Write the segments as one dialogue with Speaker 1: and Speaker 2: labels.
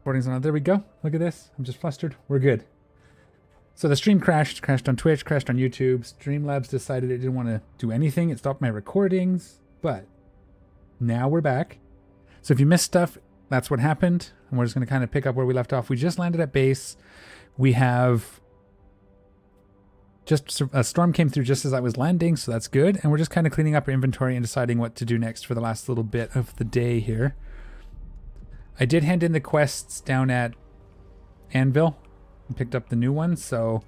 Speaker 1: Recording's on. There we go. Look at this. I'm just flustered. We're good. So the stream crashed on Twitch, crashed on YouTube. Streamlabs decided it didn't want to do anything. It stopped my recordings, but now we're back. So if you missed stuff, that's what happened. And we're just going to kind of pick up where we left off. We just landed at base. We have just a storm came through just as I was landing, so that's good. And we're just kind of cleaning up our inventory and deciding what to do next for the last little bit of the day here. I did hand in the quests down at Anvil. Picked up the new one, so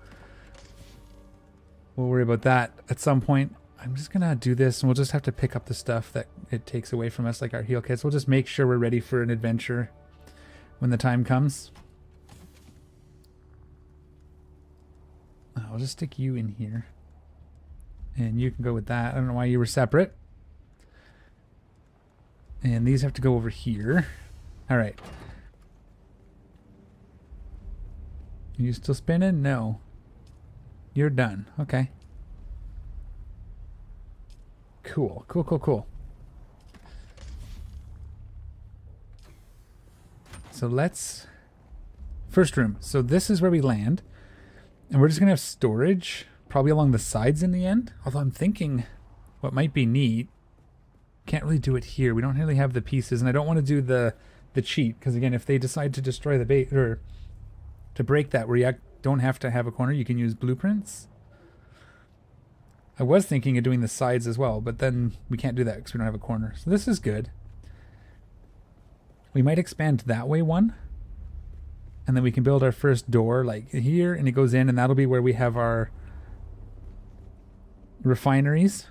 Speaker 1: we'll worry about that at some point. I'm just gonna do this and we'll just have to pick up the stuff that it takes away from us, like our heal kits. We'll just make sure we're ready for an adventure when the time comes. I'll just stick you in here and you can go with that. I don't know why you were separate. And these have to go over here. All right. You still spinning? No. You're done. Okay. Cool. Cool, cool, cool. So let's... First room. So this is where we land. And we're just going to have storage, probably along the sides in the end. Although I'm thinking what might be neat. Can't really do it here. We don't really have the pieces. And I don't want to do the cheat. Because again, if they decide to destroy the bait... or to break that where you don't have to have a corner, you can use blueprints. I was thinking of doing the sides as well, but then we can't do that because we don't have a corner. So this is good. We might expand that way one. And then we can build our first door like here, and it goes in, and that'll be where we have our refineries.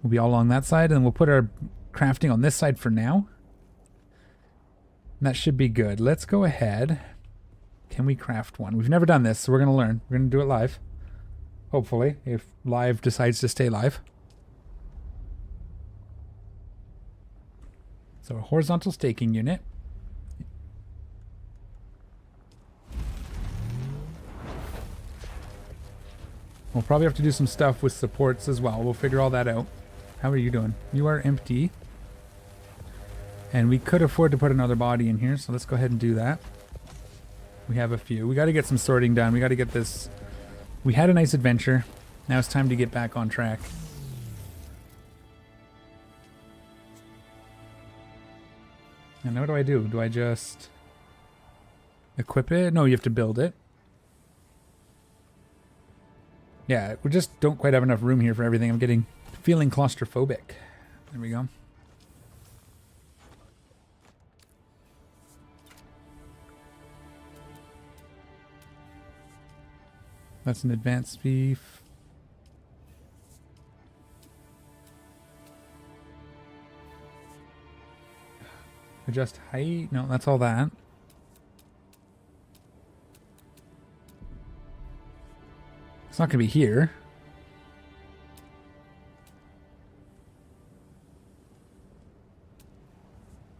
Speaker 1: We'll be all along that side, and we'll put our crafting on this side for now. And that should be good. Let's go ahead. Can we craft one? We've never done this, so we're going to learn. We're going to do it live. Hopefully, if live decides to stay live. So a horizontal staking unit. We'll probably have to do some stuff with supports as well. We'll figure all that out. How are you doing? You are empty. And we could afford to put another body in here, so let's go ahead and do that. We have a few. We got to get some sorting done. We got to get this. We had a nice adventure. Now it's time to get back on track. And what do I do? Do I just equip it? No, you have to build it. Yeah, we just don't quite have enough room here for everything. I'm feeling claustrophobic. There we go. That's an advanced beef. Adjust height. No, that's all that. It's not going to be here.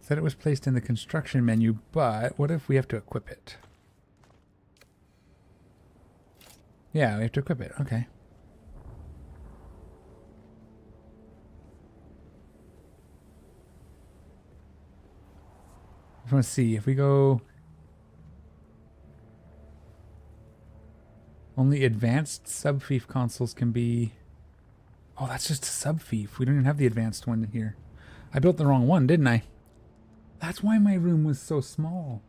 Speaker 1: Said it was placed in the construction menu, but what if we have to equip it? Yeah, we have to equip it. Okay. I just want to see if we go... Only advanced sub-fief consoles can be... Oh, that's just a sub-fief. We don't even have the advanced one here. I built the wrong one, didn't I? That's why my room was so small.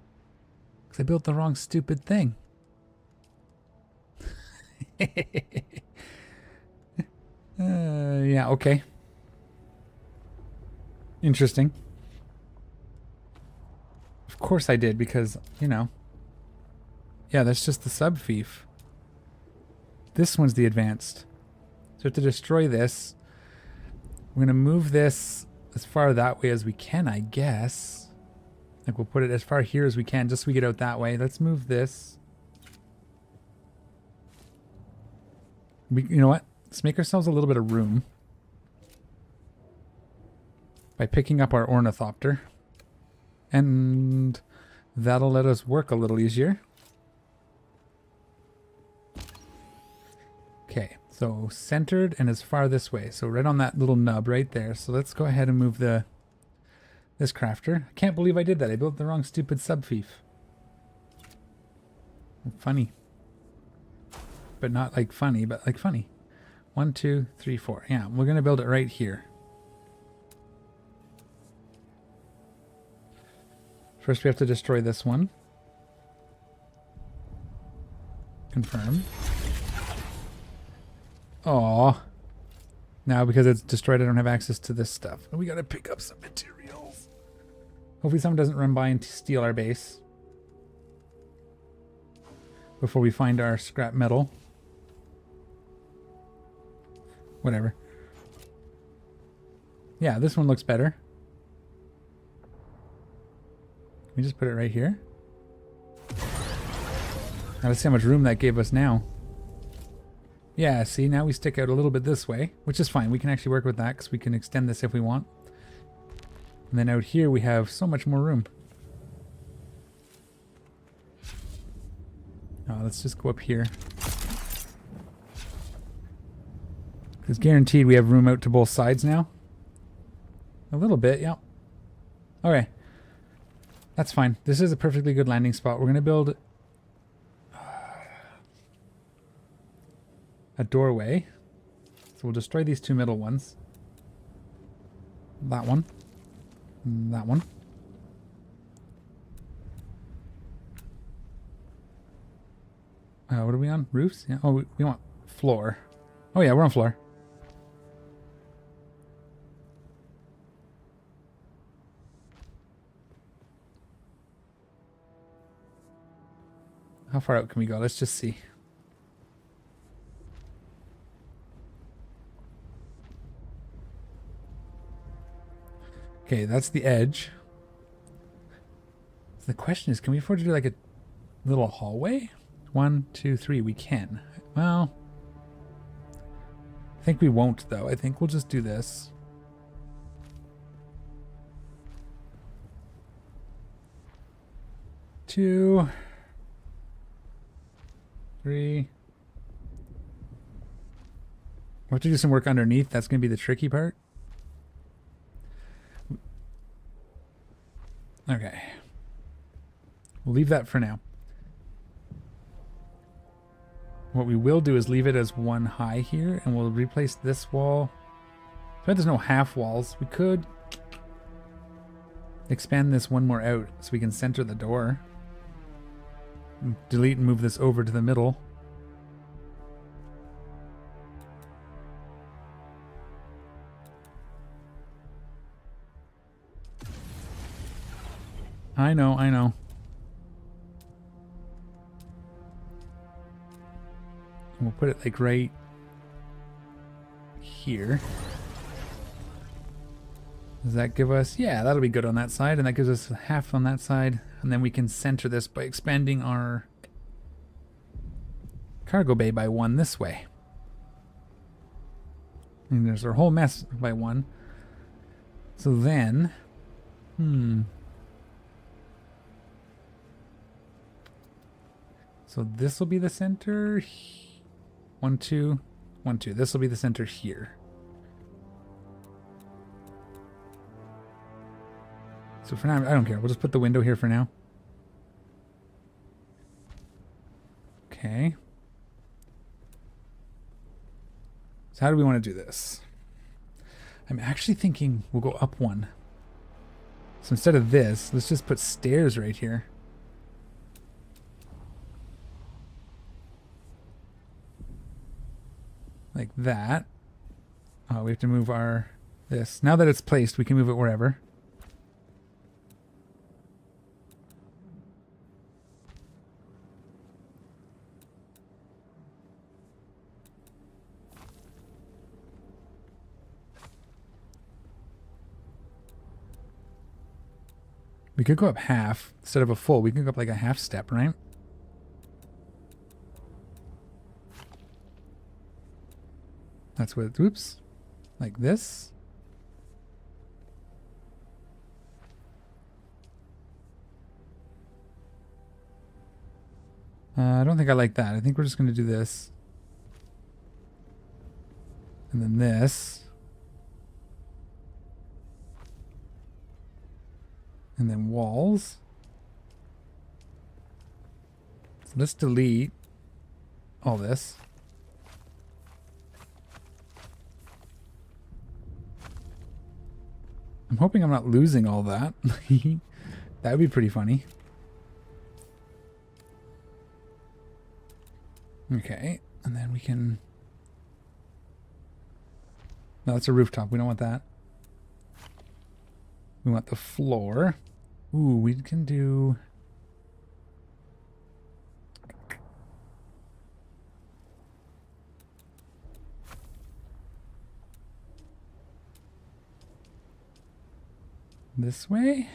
Speaker 1: Because I built the wrong stupid thing. Yeah, okay. Interesting. Of course I did, because, you know. Yeah, that's just the sub-fief. This one's the advanced. So to destroy this, we're going to move this as far that way as we can, I guess. Like, we'll put it as far here as we can, just so we get out that way. Let's move this. You know what? Let's make ourselves a little bit of room by picking up our ornithopter. And that'll let us work a little easier. Okay, so centered and as far this way. So right on that little nub right there. So let's go ahead and move this crafter. I can't believe I did that. I built the wrong stupid sub-fief. Funny. But not like funny, but like funny. 1, 2, 3, 4. Yeah, we're going to build it right here. First we have to destroy this one. Confirm. Aww. Now because it's destroyed I don't have access to this stuff. We gotta pick up some materials. Hopefully someone doesn't run by and steal our base. Before we find our scrap metal. Whatever. Yeah, this one looks better. Can we just put it right here? Now let's see how much room that gave us now. Yeah, see, now we stick out a little bit this way, which is fine. We can actually work with that because we can extend this if we want. And then out here we have so much more room. Oh, let's just go up here. Because guaranteed we have room out to both sides now. A little bit, yeah. Okay. That's fine. This is a perfectly good landing spot. We're going to build a doorway. So we'll destroy these two middle ones. That one. And that one. What are we on? Roofs? Yeah. Oh, we want floor. Oh yeah, we're on floor. How far out can we go? Let's just see. Okay, that's the edge. So the question is, can we afford to do like a little hallway? 1, 2, 3, we can. Well, I think we won't though. I think we'll just do this. Two, 3. We'll have to do some work underneath. That's going to be the tricky part. Okay. We'll leave that for now. What we will do is leave it as one high here, and we'll replace this wall. But there's no half walls. We could expand this one more out so we can center the door. Delete and move this over to the middle. I know, I know. We'll put it like right here. Does that give us... Yeah, that'll be good on that side, and that gives us half on that side. And then we can center this by expanding our cargo bay by 1 this way. And there's our whole mess by 1. So then... So this will be the center. 1, 2, 1, 2. This will be the center here. So for now, I don't care. We'll just put the window here for now. Okay. So how do we want to do this? I'm actually thinking we'll go up 1. So instead of this, let's just put stairs right here. Like that. Oh, we have to move our... this. Now that it's placed, we can move it wherever. We could go up half instead of a full. We can go up like a half step, right? That's what, oops, like this. I don't think I like that. I think we're just going to do this. And then this. And then walls. So let's delete all this. I'm hoping I'm not losing all that. That would be pretty funny. Okay, and then we can... No, that's a rooftop. We don't want that. We want the floor. Ooh, we can do... This way?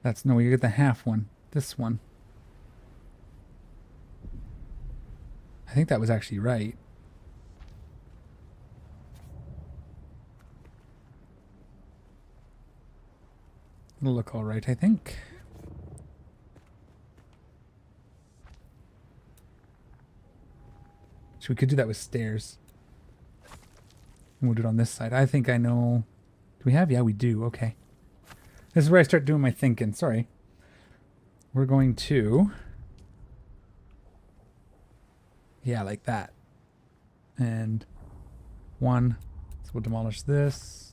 Speaker 1: That's no, you get the half one. This one. I think that was actually right. It'll look all right, I think. So we could do that with stairs. And we'll do it on this side. I think I know. Do we have? Yeah, we do. Okay. This is where I start doing my thinking. Sorry. We're going to... Yeah, like that. And one. So we'll demolish this.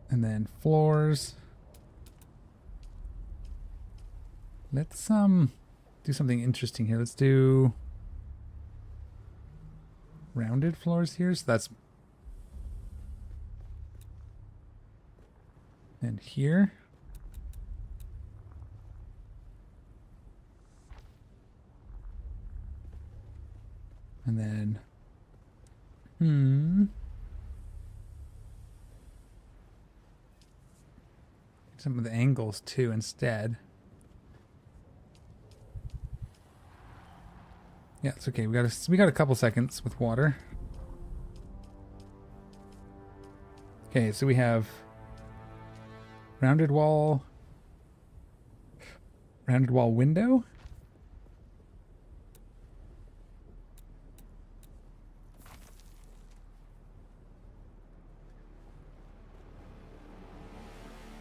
Speaker 1: And then floors. Let's do something interesting here. Let's do rounded floors here. So that's... And here. And then... Some of the angles too instead. Yeah, it's okay. We got a couple seconds with water. Okay, so we have rounded wall window.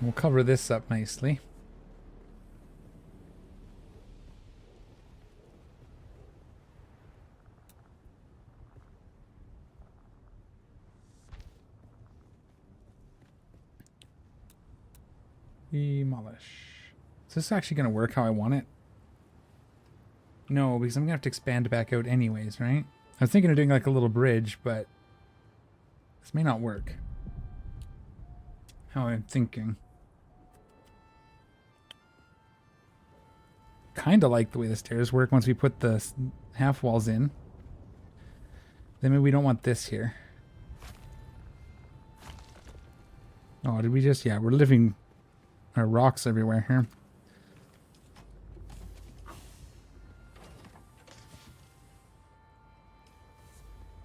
Speaker 1: We'll cover this up nicely. Demolish. Is this actually going to work how I want it? No, because I'm going to have to expand back out anyways, right? I was thinking of doing like a little bridge, but this may not work. How I'm thinking. Kind of like the way the stairs work once we put the half walls in. Then maybe we don't want this here. Oh, did we just... Yeah, we're living our rocks everywhere here.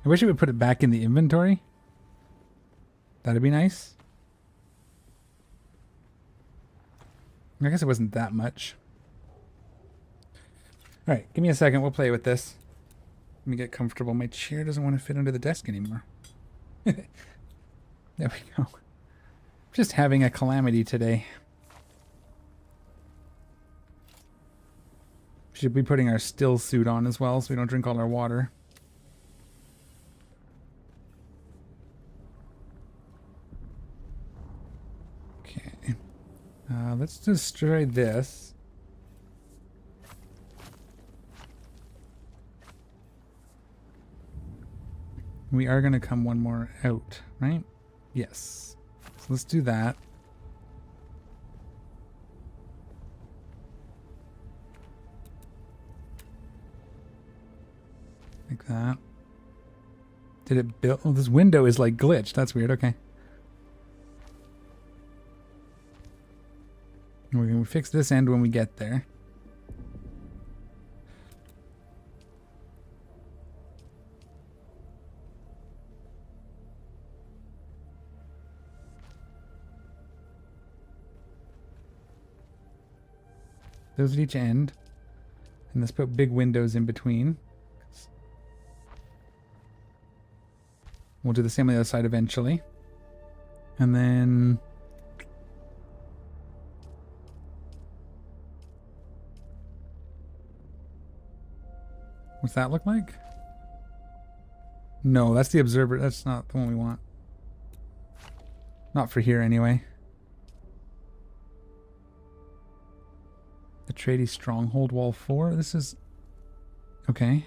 Speaker 1: I wish it would put it back in the inventory. That'd be nice. I guess it wasn't that much. Alright, give me a second. We'll play with this. Let me get comfortable. My chair doesn't want to fit under the desk anymore. There we go. Just having a calamity today. Should be putting our still suit on as well so we don't drink all our water. Okay. Let's destroy this. We are going to come one more out, right? Yes. So let's do that. Like that. Did it build? Oh, this window is like glitched. That's weird. Okay. We're going to fix this end when we get there. Those at each end. And let's put big windows in between. We'll do the same on the other side eventually. And then... what's that look like? No, that's the observer. That's not the one we want. Not for here anyway. Atreides Stronghold Wall 4. This is... okay.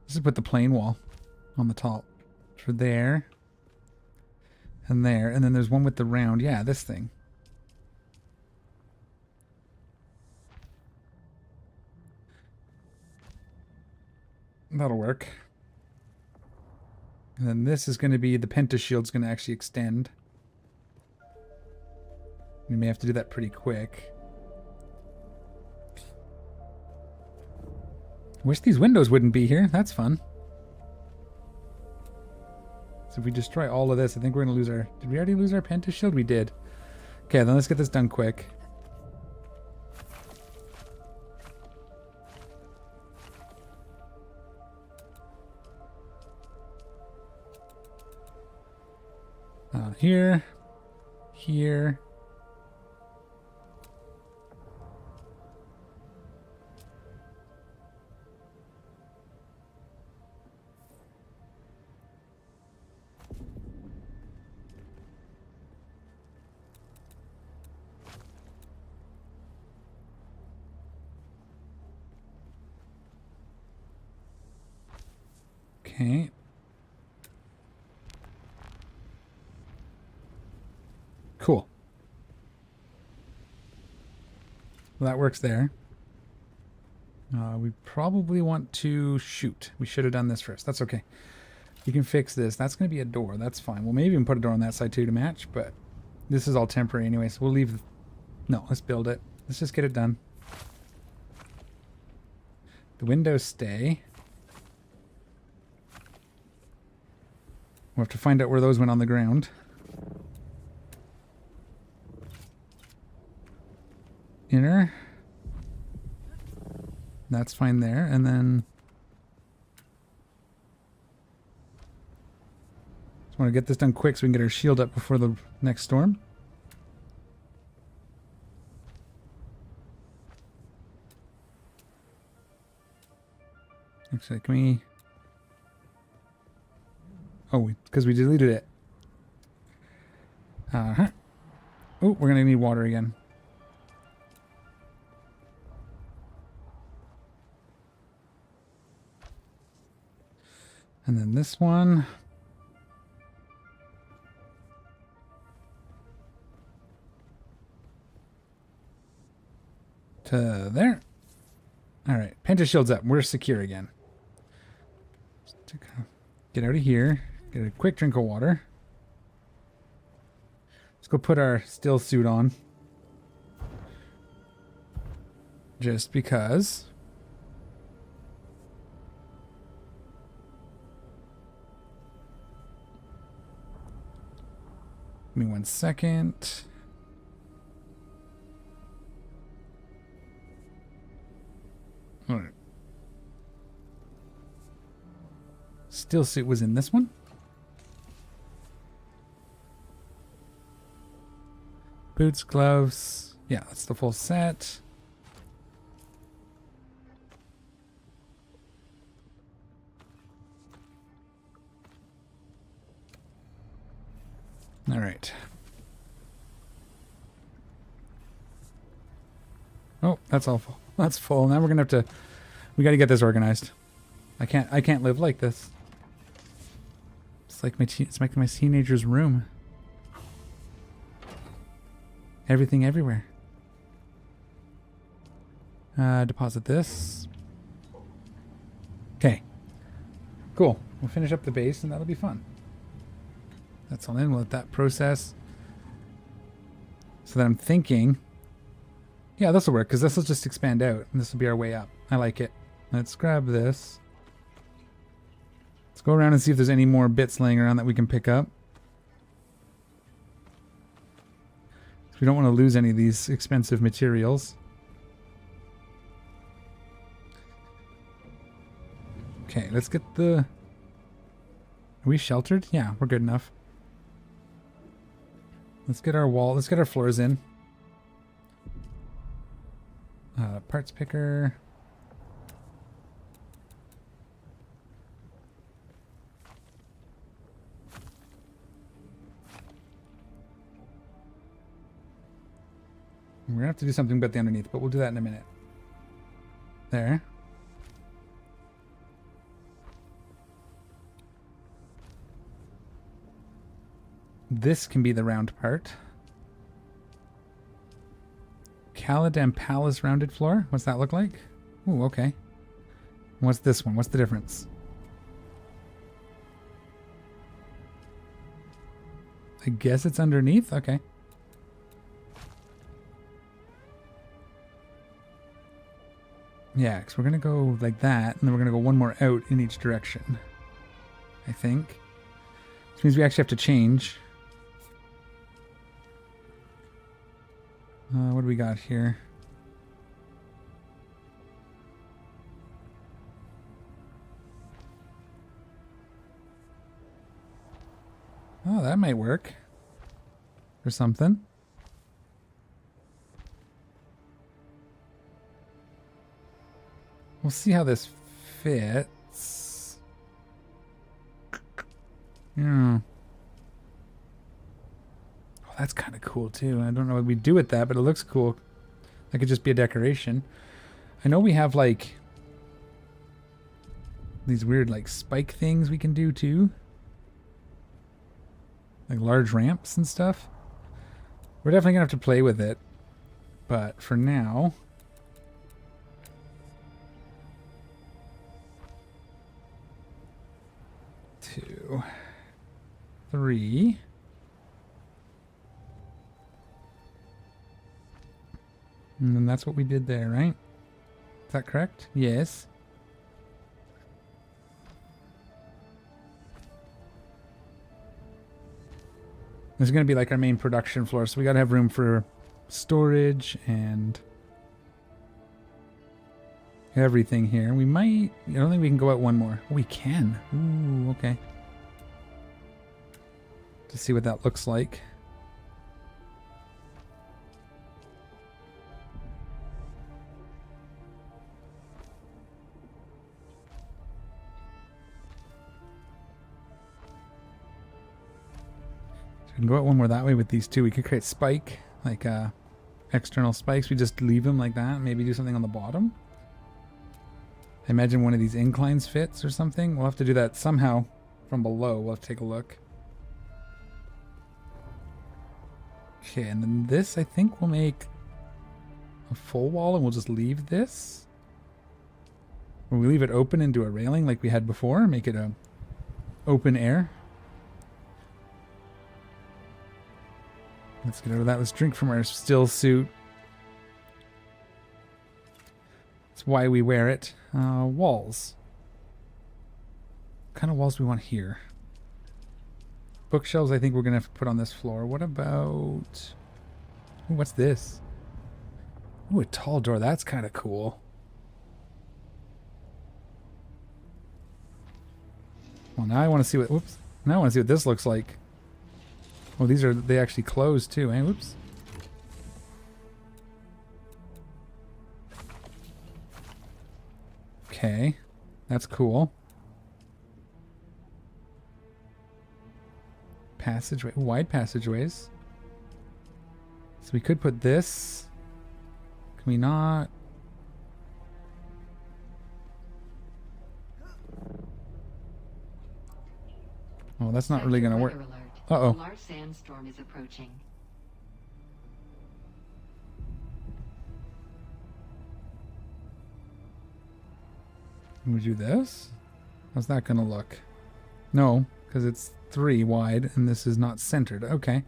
Speaker 1: This is put the plain wall on the top. For there. And there. And then there's one with the round. Yeah, this thing. That'll work. And then this is going to be... the pentashield's going to actually extend. We may have to do that pretty quick. Wish these windows wouldn't be here. That's fun. So if we destroy all of this, I think we're going to lose our... did we already lose our pentashield? We did. Okay, then let's get this done quick. Here. Here. Okay. Cool. Well, that works there. We probably want to shoot. We should have done this first. That's okay. We can fix this. That's going to be a door. That's fine. We'll maybe even put a door on that side too to match, but this is all temporary anyway, so we'll leave... no, let's build it. Let's just get it done. The windows stay. We'll have to find out where those went on the ground. Inner. That's fine there. And then... just want to get this done quick so we can get our shield up before the next storm. Actually, can we... oh, because we deleted it. Uh-huh. Oh, we're going to need water again. And then this one. To there. All right, pentashield's up. We're secure again. Get out of here. Get a quick drink of water. Let's go put our still suit on. Just because. Give me 1 second. All right. Still suit was in this one. Boots, gloves. Yeah, that's the full set. All right. Oh, that's all full. That's full. Now we're gonna have to. We got to get this organized. I can't live like this. It's like it's like my teenager's room. Everything everywhere. Deposit this. Okay. Cool. We'll finish up the base and that'll be fun. That's all in. We'll let that process. So that I'm thinking... yeah, this will work because this will just expand out and this will be our way up. I like it. Let's grab this. Let's go around and see if there's any more bits laying around that we can pick up. We don't want to lose any of these expensive materials. Okay, let's get the... Are we sheltered? Yeah, we're good enough. Let's get our wall, let's get our floors in. Parts picker. We're gonna have to do something about the underneath, but we'll do that in a minute. There. This can be the round part. Caladan Palace rounded floor. What's that look like? Ooh, okay. What's this one? What's the difference? I guess it's underneath? Okay. Yeah, because we're going to go like that, and then we're going to go one more out in each direction. I think. Which means we actually have to change. What do we got here? Oh, that might work. Or something. We'll see how this fits. Yeah. Oh, that's kind of cool too. I don't know what we do with that, but it looks cool. That could just be a decoration. I know we have like these weird like spike things we can do too. Like large ramps and stuff. We're definitely gonna have to play with it. But for now, 2, 3. And then that's what we did there, right? Is that correct? Yes. This is going to be like our main production floor, so we got to have room for storage and everything here. We might... I don't think we can go out one more. We can. Ooh, okay. To see what that looks like. We can go out one more that way with these two. We could create spike, like external spikes. We just leave them like that. Maybe do something on the bottom. I imagine one of these inclines fits or something. We'll have to do that somehow from below. We'll have to take a look. Okay, and then this I think we'll make a full wall and we'll just leave this. Or we leave it open and do a railing like we had before. Make it a open air. Let's get out of that. Let's drink from our still suit. That's why we wear it. Walls. What kind of walls do we want here? Bookshelves I think we're going to have to put on this floor. What about... Ooh, what's this? Ooh, a tall door. That's kind of cool. Well, now I want to see what... Whoops. Now I want to see what this looks like. Oh, these are, they actually close too, eh? Whoops. Okay. That's cool. Passageway, wide passageways. So we could put this. Can we not? Oh, that's not really gonna work. Uh-oh.
Speaker 2: A large sandstorm is approaching.
Speaker 1: Can we do this? How's that gonna look? No, because it's 3 wide and this is not centered. Okay.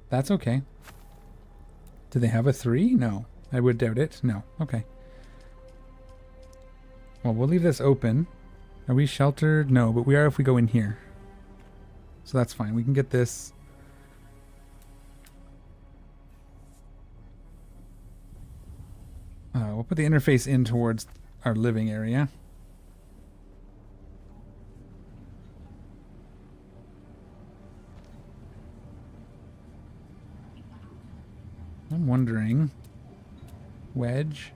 Speaker 1: That's okay. Do they have a 3? No. I would doubt it. No. Okay. Well, we'll leave this open. Are we sheltered? No, but we are if we go in here. So that's fine. We can get this. we'll put the interface in towards our living area. I'm wondering, wedge.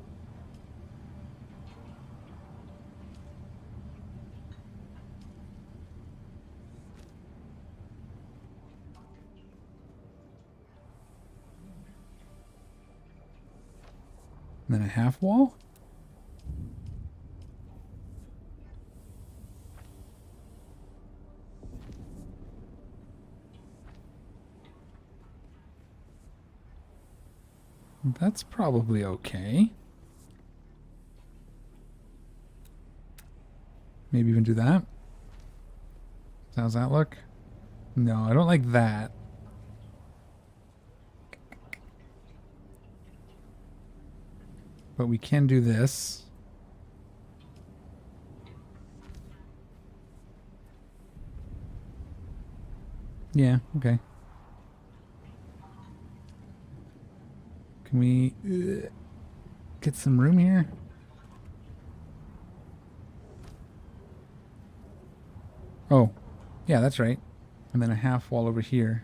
Speaker 1: And then a half wall. That's probably okay. Maybe even do that. How's that look? No, I don't like that. But we can do this. Yeah, okay. Can we get some room here? Oh, yeah, that's right. And then a half wall over here.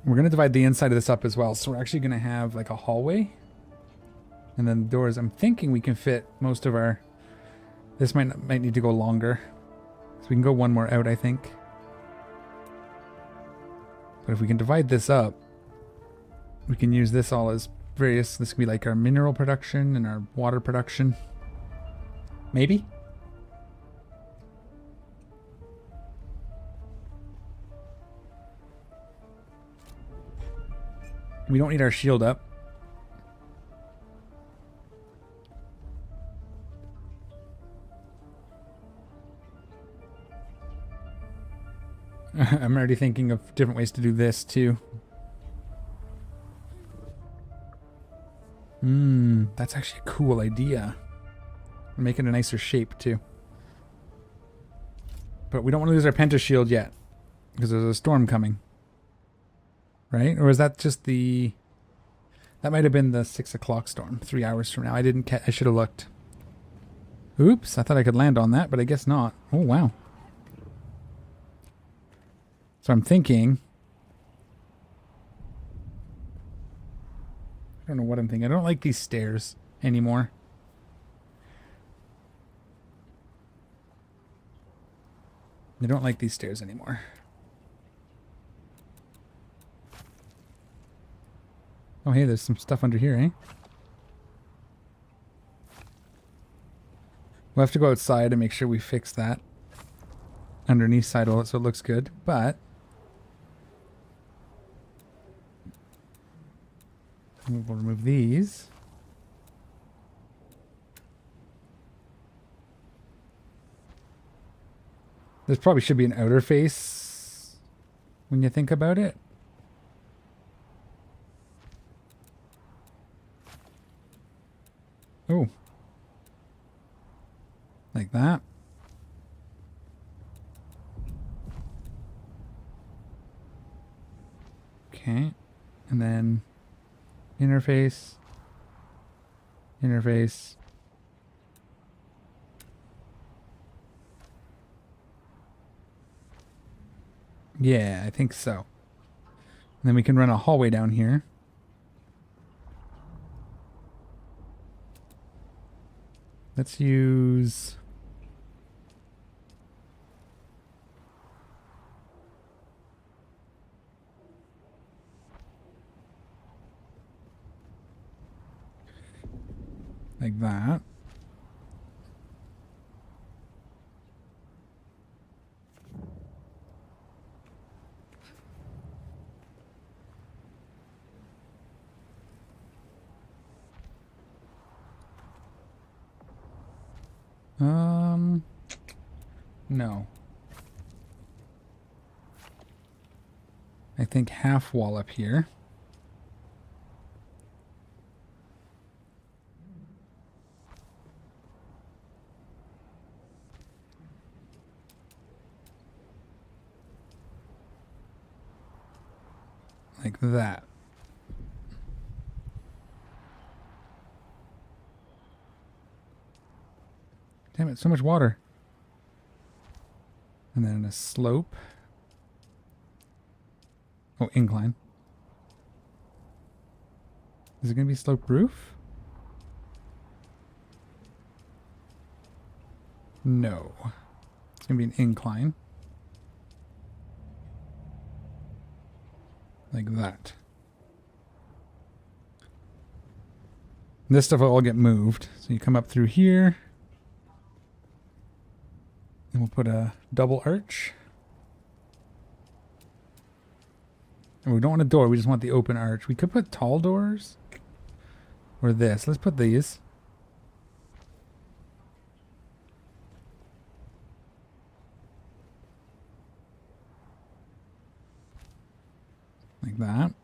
Speaker 1: We're going to divide the inside of this up as well. So we're actually going to have like a hallway. And then the doors. I'm thinking we can fit most of our... This might need to go longer. So we can go one more out, I think. But if we can divide this up, we can use this all as various... This could be like our mineral production and our water production. Maybe? We don't need our shield up. I'm already thinking of different ways to do this too. That's actually a cool idea. Make it a nicer shape too. But we don't want to lose our penta shield yet, because there's a storm coming. Right? Or is that just the... That might have been the 6 o'clock storm, 3 hours from now. I didn't I should have looked. Oops, I thought I could land on that, but I guess not. Oh, wow. So I'm thinking... I don't know what I'm thinking. I don't like these stairs anymore. I don't like these stairs anymore. Oh, hey, there's some stuff under here, eh? We'll have to go outside and make sure we fix that underneath side so it looks good, but we'll remove these. This probably should be an outer face when you think about it. Oh. Like that. Okay. And then interface. Interface. Yeah, I think so. And then we can run a hallway down here. Let's use... like that. No. I think half wall up here. Like that. Damn it, so much water. And then a slope. Oh, incline. Is it going to be sloped roof? No. It's going to be an incline. Like that. This stuff will all get moved. So you come up through here. And we'll put a double arch. And we don't want a door, we just want the open arch. We could put tall doors. Or this. Let's put these. Like that.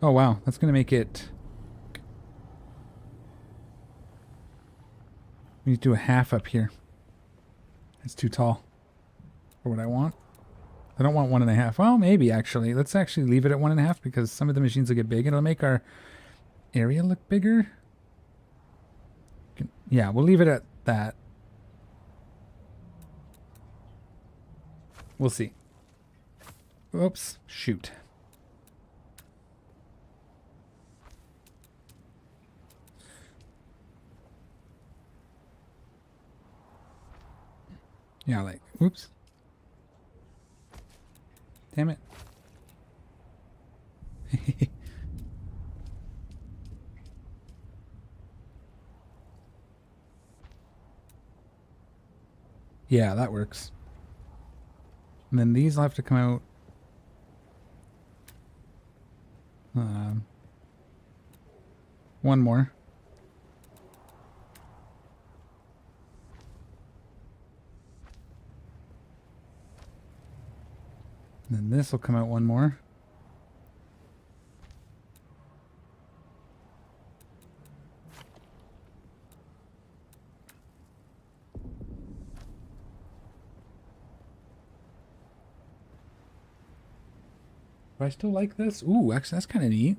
Speaker 1: Oh wow, that's going to make it... We need to do a half up here. It's too tall for what I want. I don't want 1.5. Well, maybe actually. Let's actually leave it at 1.5 because some of the machines will get big. It'll make our area look bigger. Yeah, we'll leave it at that. We'll see. Oops. Shoot. Yeah, like, oops. Damn it. Yeah, that works. And then these will have to come out. One more. And then this will come out one more. Do I still like this? Ooh, actually, that's kind of neat.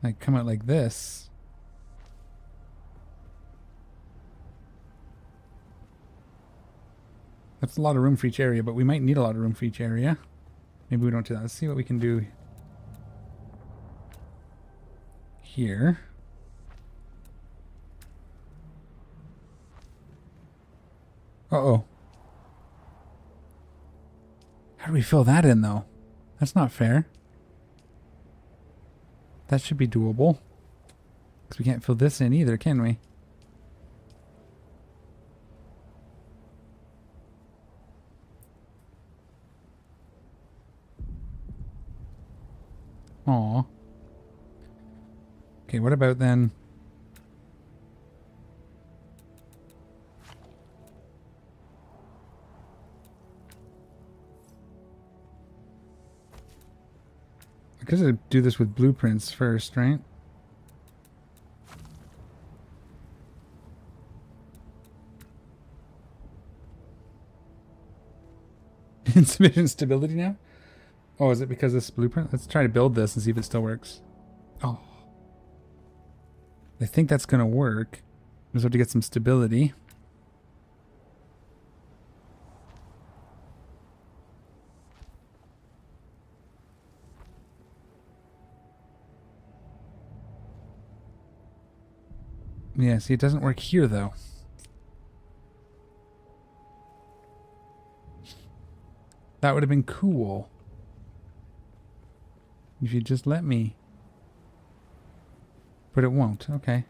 Speaker 1: Like, come out like this. That's a lot of room for each area, but we might need a lot of room for each area. Maybe we don't do that. Let's see what we can do here. Uh-oh. How do we fill that in, though? That's not fair. That should be doable. Because we can't fill this in either, can we? Aw. Okay, what about then... I could do this with blueprints first, right? Insufficient stability now? Oh, is it because of this blueprint? Let's try to build this and see if it still works. Oh. I think that's going to work. We just have to get some stability. Yeah, see, it doesn't work here, though. That would have been cool. If you just let me. But it won't. Okay.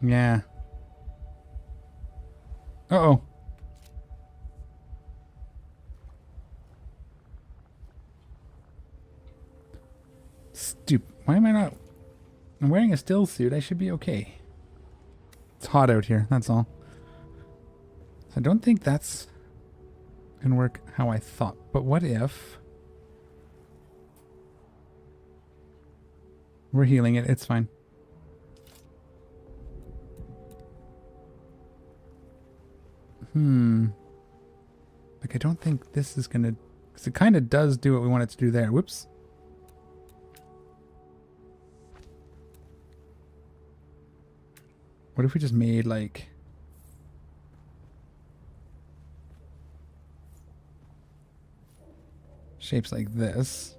Speaker 1: Yeah. Uh-oh. Stupid. Why am I not... I'm wearing a still suit. I should be okay. It's hot out here, that's all. So I don't think that's gonna work how I thought. But what if we're healing it? It's fine. Like, I don't think this is gonna... Because it kind of does do what we want it to do there. Whoops. What if we just made, like... shapes like this?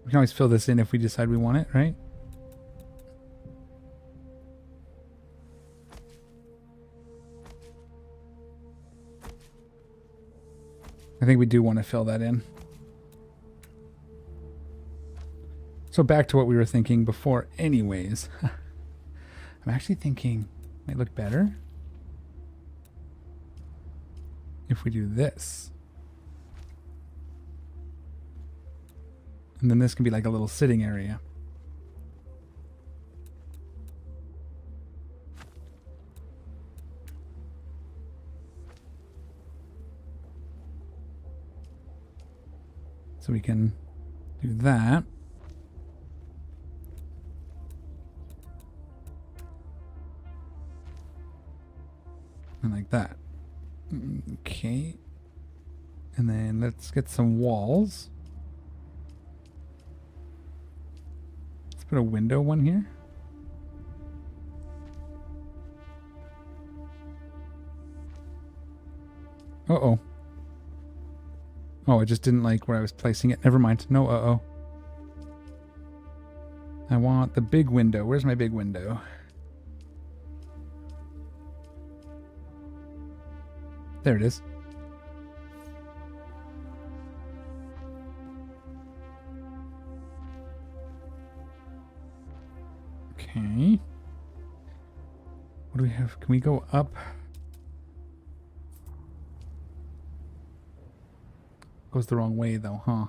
Speaker 1: We can always fill this in if we decide we want it, right? I think we do want to fill that in. So back to what we were thinking before anyways. I'm actually thinking it might look better if we do this. And then this can be like a little sitting area. So we can do that. And like that. Okay. And then let's get some walls. Let's put a window one here. Uh-oh. Oh, I just didn't like where I was placing it. Never mind. No uh-oh. I want the big window. Where's my big window? There it is. Okay. What do we have? Can we go up? Goes the wrong way though, huh?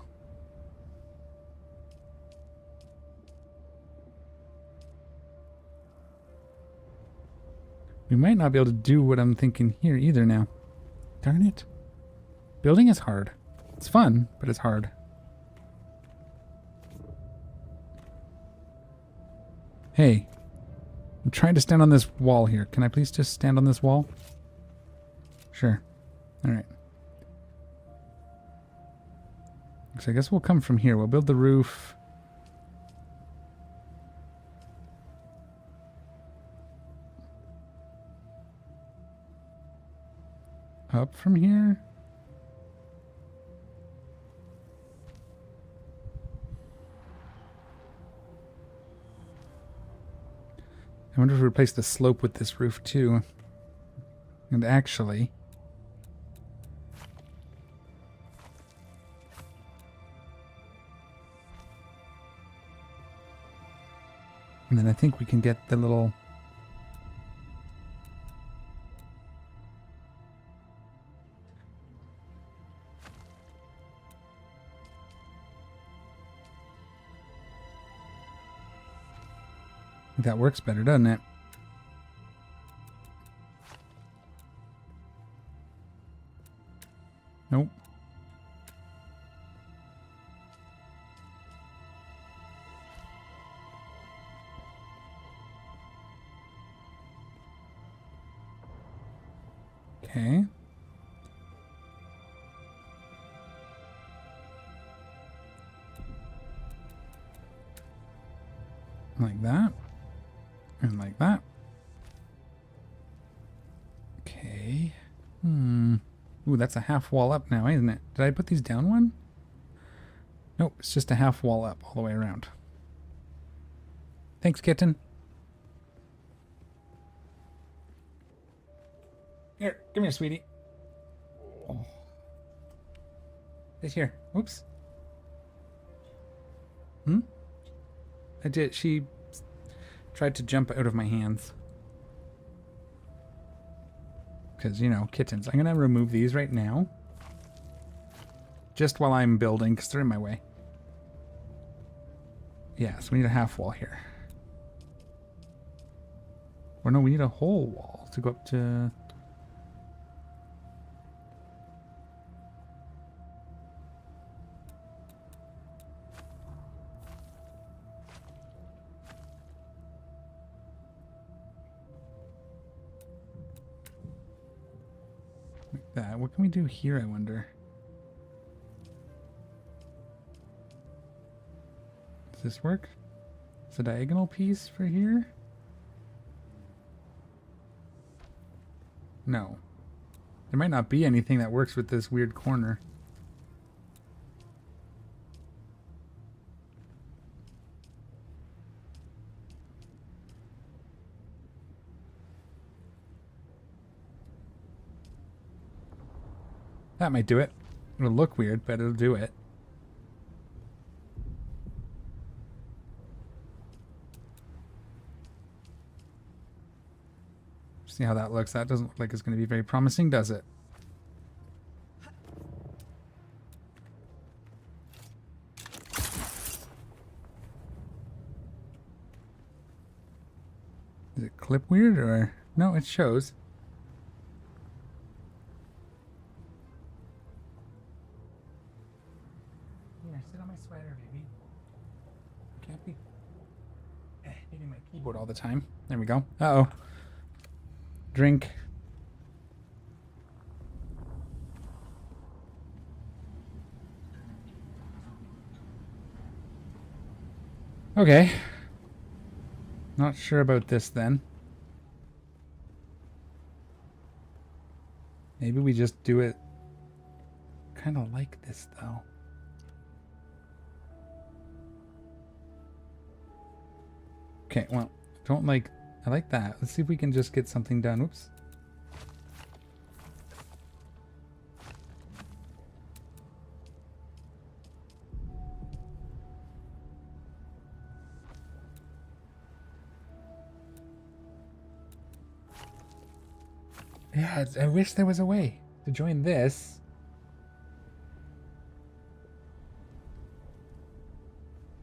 Speaker 1: We might not be able to do what I'm thinking here either now. Darn it. Building is hard. It's fun, but it's hard. Hey. I'm trying to stand on this wall here. Can I please just stand on this wall? Sure. Alright. So I guess we'll come from here. We'll build the roof. Up from here. I wonder if we replace the slope with this roof too. And actually... And then I think we can get the little... That works better, doesn't it? Nope. Okay. Like that. And like that. Okay. Ooh, that's a half wall up now, isn't it? Did I put these down one? Nope, it's just a half wall up all the way around. Thanks, kitten. Here, come here, sweetie. Oh. This here. Oops. I did. She tried to jump out of my hands. Because, you know, kittens. I'm going to remove these right now. Just while I'm building, because they're in my way. Yeah, so we need a half wall here. Or no, we need a whole wall to go up to... like that. What can we do here, I wonder? Does this work? It's a diagonal piece for here? No. There might not be anything that works with this weird corner. That might do it. It'll look weird, but it'll do it. See how that looks. That doesn't look like it's going to be very promising, does it? Does it clip weird or... No, it shows. Here, sit on my sweater, baby. Can't be hitting my keyboard all the time. There we go. Uh-oh. Drink. Okay. Not sure about this then. Maybe we just do it kind of like this though. Okay, well, don't like... I like that. Let's see if we can just get something done. Oops. Yeah, I wish there was a way to join this.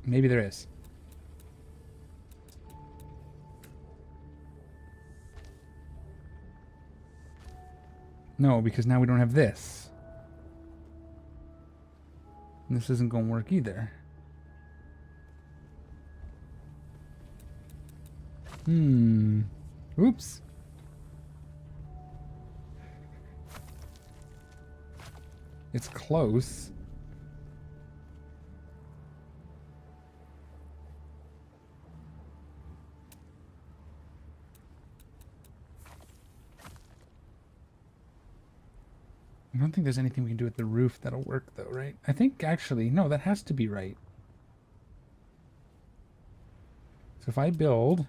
Speaker 1: Maybe there is. No, because now we don't have this. And this isn't going to work either. Oops. It's close. I don't think there's anything we can do with the roof that'll work though, right? I think actually, no, that has to be right. So if I build,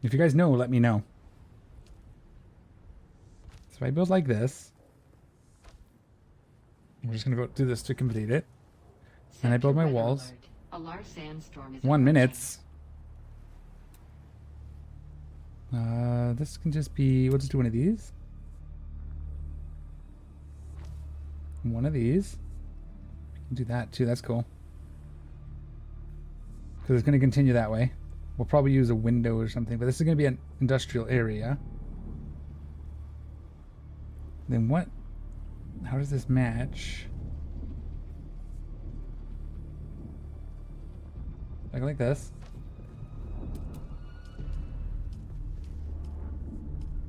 Speaker 1: if you guys know, let me know. So if I build like this, we're just gonna go do this to complete it. And I build my walls.
Speaker 2: A large sandstorm is
Speaker 1: 1 minute. This can just be, we'll just do one of these. One of these. We can do that too, that's cool. Because it's going to continue that way. We'll probably use a window or something, but this is going to be an industrial area. Then what? How does this match? Like this.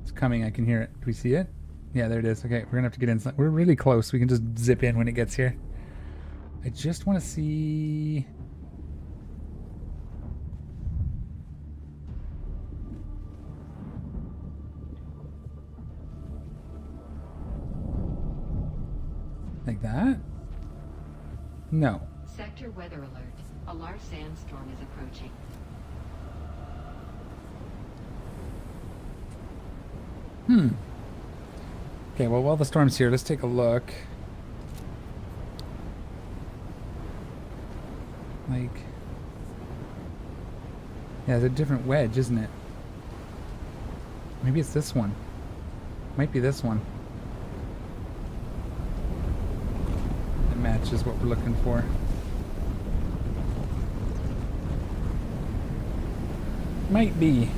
Speaker 1: It's coming, I can hear it. Do we see it? Yeah, there it is. Okay, we're gonna have to get inside. We're really close. We can just zip in when it gets here. I just want to see... like that? No.
Speaker 2: Sector weather alert. A large sandstorm is approaching.
Speaker 1: Okay, well, while the storm's here, let's take a look. Like... Yeah, it's a different wedge, isn't it? Maybe it's this one. Might be this one. It matches what we're looking for. Might be.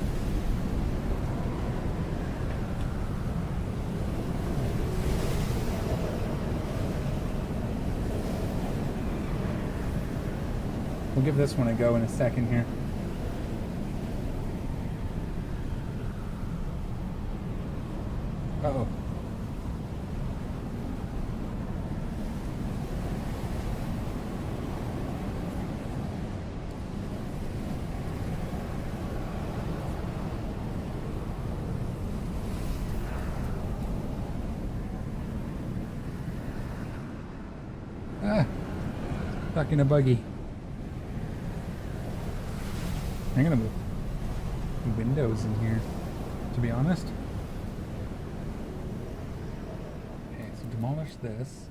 Speaker 1: We'll give this one a go in a second here. Uh-oh. Ah! Stuck in a buggy. I'm gonna move windows in here, to be honest. Okay, so demolish this.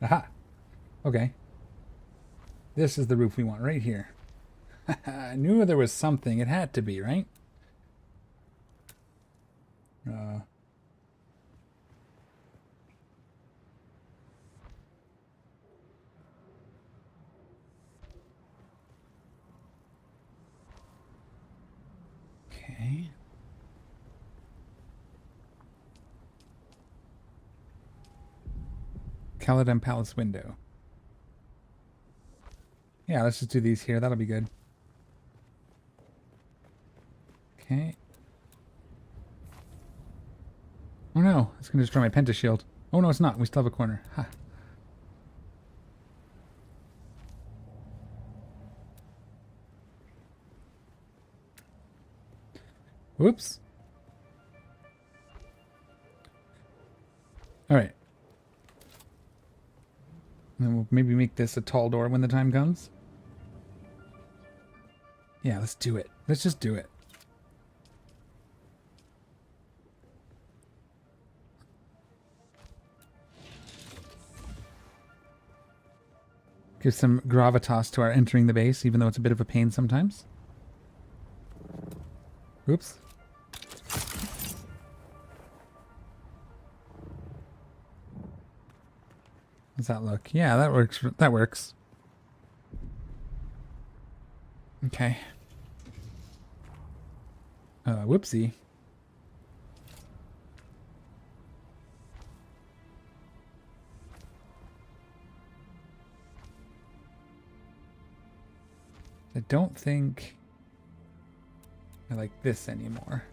Speaker 1: Aha! Okay. This is the roof we want right here. I knew there was something. It had to be, right? Okay. Caledon Palace window. Yeah, let's just do these here. That'll be good. Okay. Oh no, it's going to destroy my penta shield. Oh no, it's not. We still have a corner. Ha. Whoops. Alright. And then we'll maybe make this a tall door when the time comes. Yeah, let's do it. Let's just do it. Give some gravitas to our entering the base, even though it's a bit of a pain sometimes. Oops. How's that look? Yeah, that works. That works. Okay. Whoopsie. I don't think I like this anymore.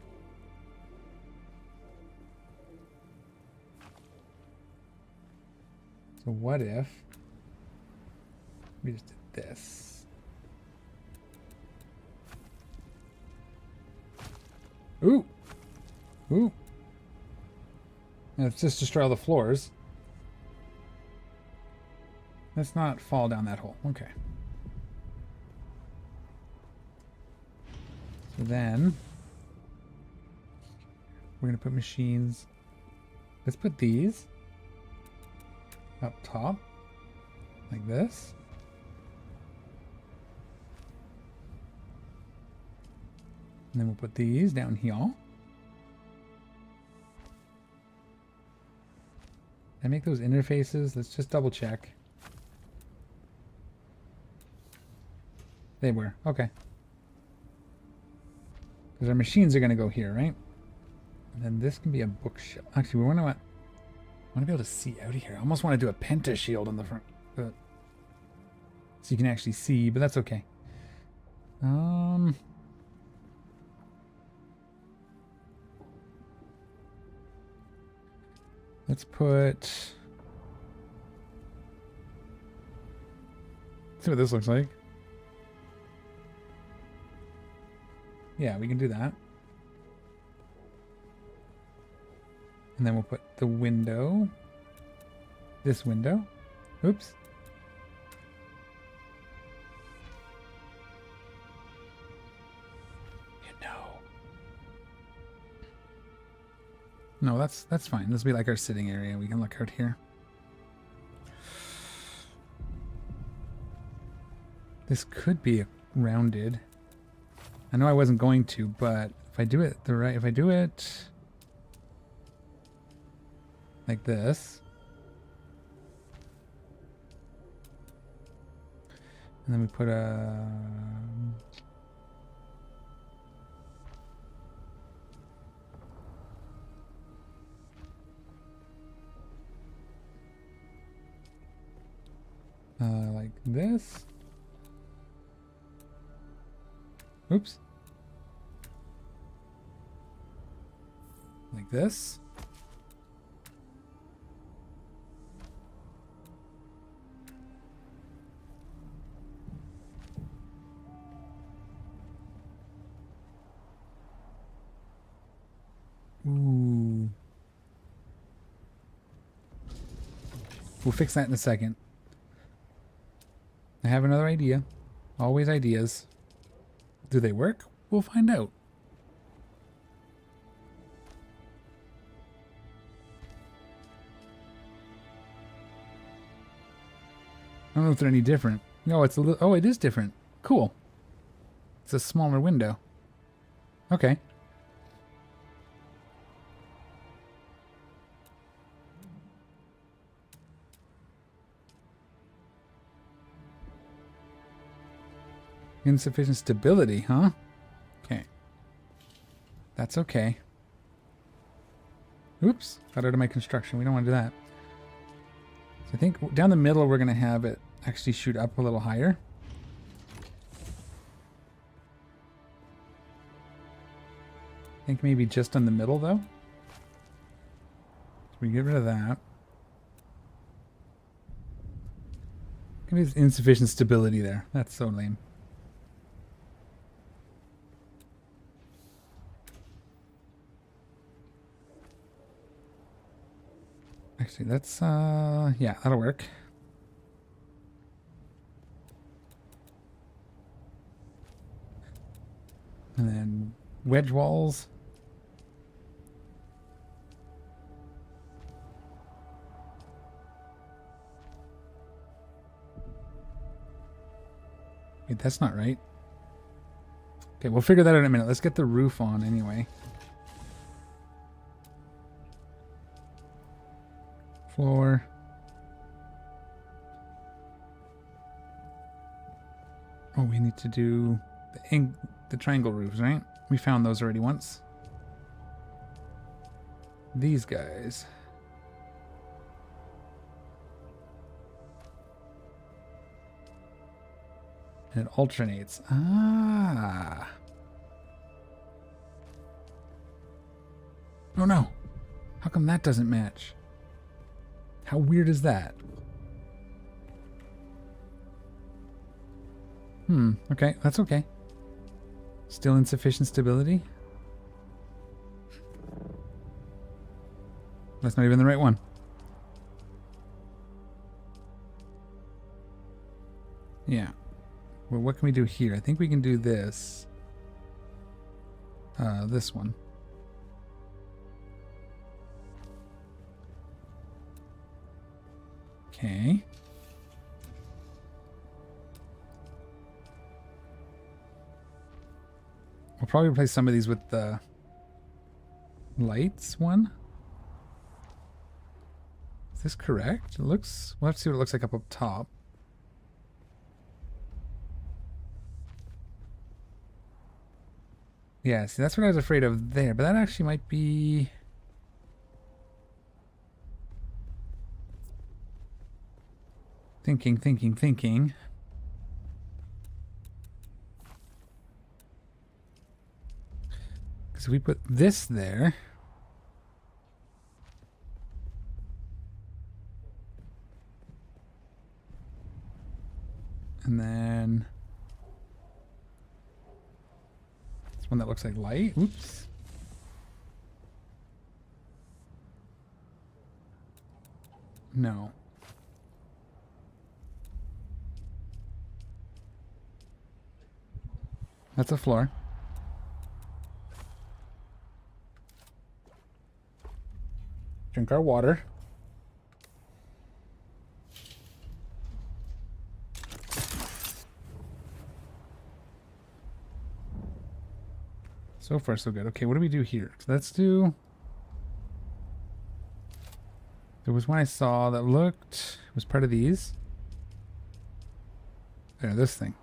Speaker 1: So what if we just did this? Ooh! Ooh! Let's just destroy all the floors. Let's not fall down that hole. Okay. So then we're going to put machines. Let's put these up top like this. And then we'll put these down here. And make those interfaces. Let's just double check. They were. Okay. Because our machines are going to go here, right? And then this can be a bookshelf. Actually, we want to be able to see out of here. I almost want to do a penta shield on the front. So you can actually see, but that's okay. Let's put... see what this looks like. Yeah, we can do that. And then we'll put the window. This window. Oops. You know. No, that's fine. This will be like our sitting area. We can look out here. This could be rounded. I know I wasn't going to, but if I do it if I do it like this, and then we put a like this. Oops. Like this. Ooh. We'll fix that in a second. I have another idea. Always ideas. Do they work? We'll find out. I don't know if they're any different. No, it's a little... Oh, it is different. Cool. It's a smaller window. Okay. Insufficient stability, huh? Okay. That's okay. Oops. Got out of my construction. We don't want to do that. So I think down the middle we're going to have it actually shoot up a little higher. I think maybe just on the middle though. So we get rid of that. There's insufficient stability there. That's so lame. Actually, that's, yeah, that'll work. And then wedge walls. Wait, that's not right. Okay, we'll figure that out in a minute. Let's get the roof on anyway. Floor. Oh, we need to do the triangle roofs, right? We found those already once. These guys. And it alternates. Ah. Oh no. How come that doesn't match? How weird is that? Okay, that's okay. Still insufficient stability? That's not even the right one. Yeah. Well, what can we do here? I think we can do this. This one. Okay. We'll probably replace some of these with the lights one. Is this correct? It looks... We'll have to see what it looks like up top. Yeah, see, that's what I was afraid of there, but that actually might be... Thinking. Because if we put this there... And then... This one that looks like light. Oops. No. That's a floor. Drink our water. So far, so good. Okay, what do we do here? So let's do... There was one I saw that looked... It was part of these. There, this thing.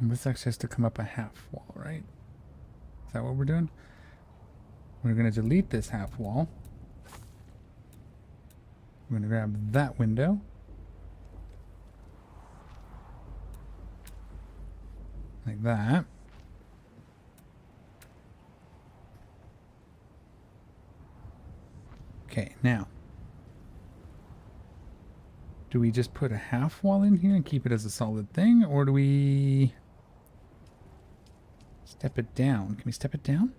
Speaker 1: And this actually has to come up a half wall, right? Is that what we're doing? We're going to delete this half wall. We're going to grab that window. Like that. Okay, now. Do we just put a half wall in here and keep it as a solid thing? Or do we step it down? Can we step it down?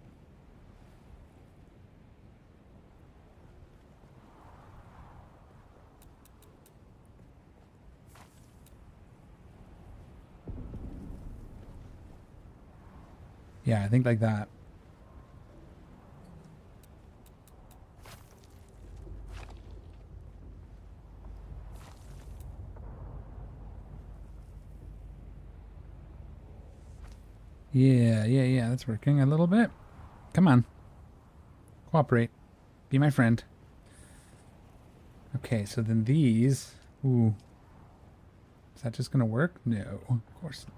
Speaker 1: Yeah, I think like that. Yeah, that's working a little bit. Come on. Cooperate. Be my friend. Okay, so then these... Ooh. Is that just gonna work? No, of course not.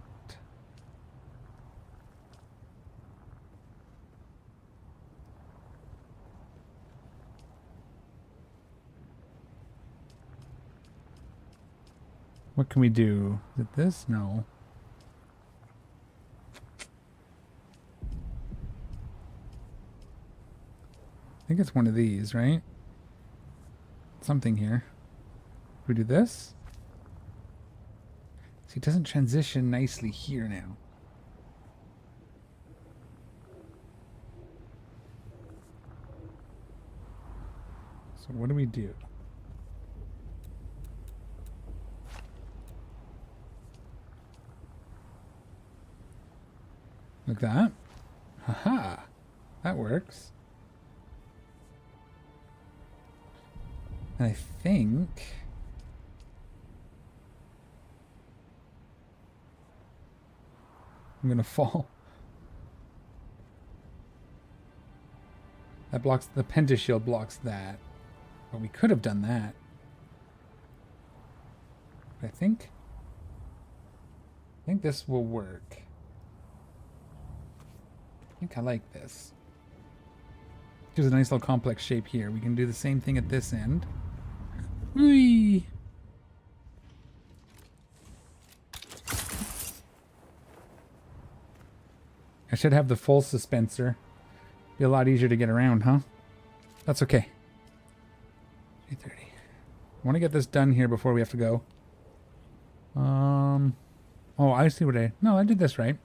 Speaker 1: What can we do? Is it this? No. I think it's one of these, right? Something here. We do this? See, it doesn't transition nicely here now. So what do we do? Like that? Haha! That works. And I think... I'm gonna fall. That blocks... The pentashield blocks that. But we could have done that. I think this will work. I think I like this. There's a nice little complex shape here. We can do the same thing at this end. Whee! I should have the full suspensor. Be a lot easier to get around, huh? That's okay. 3:30. I want to get this done here before we have to go. Oh, I see what I... No, I did this right.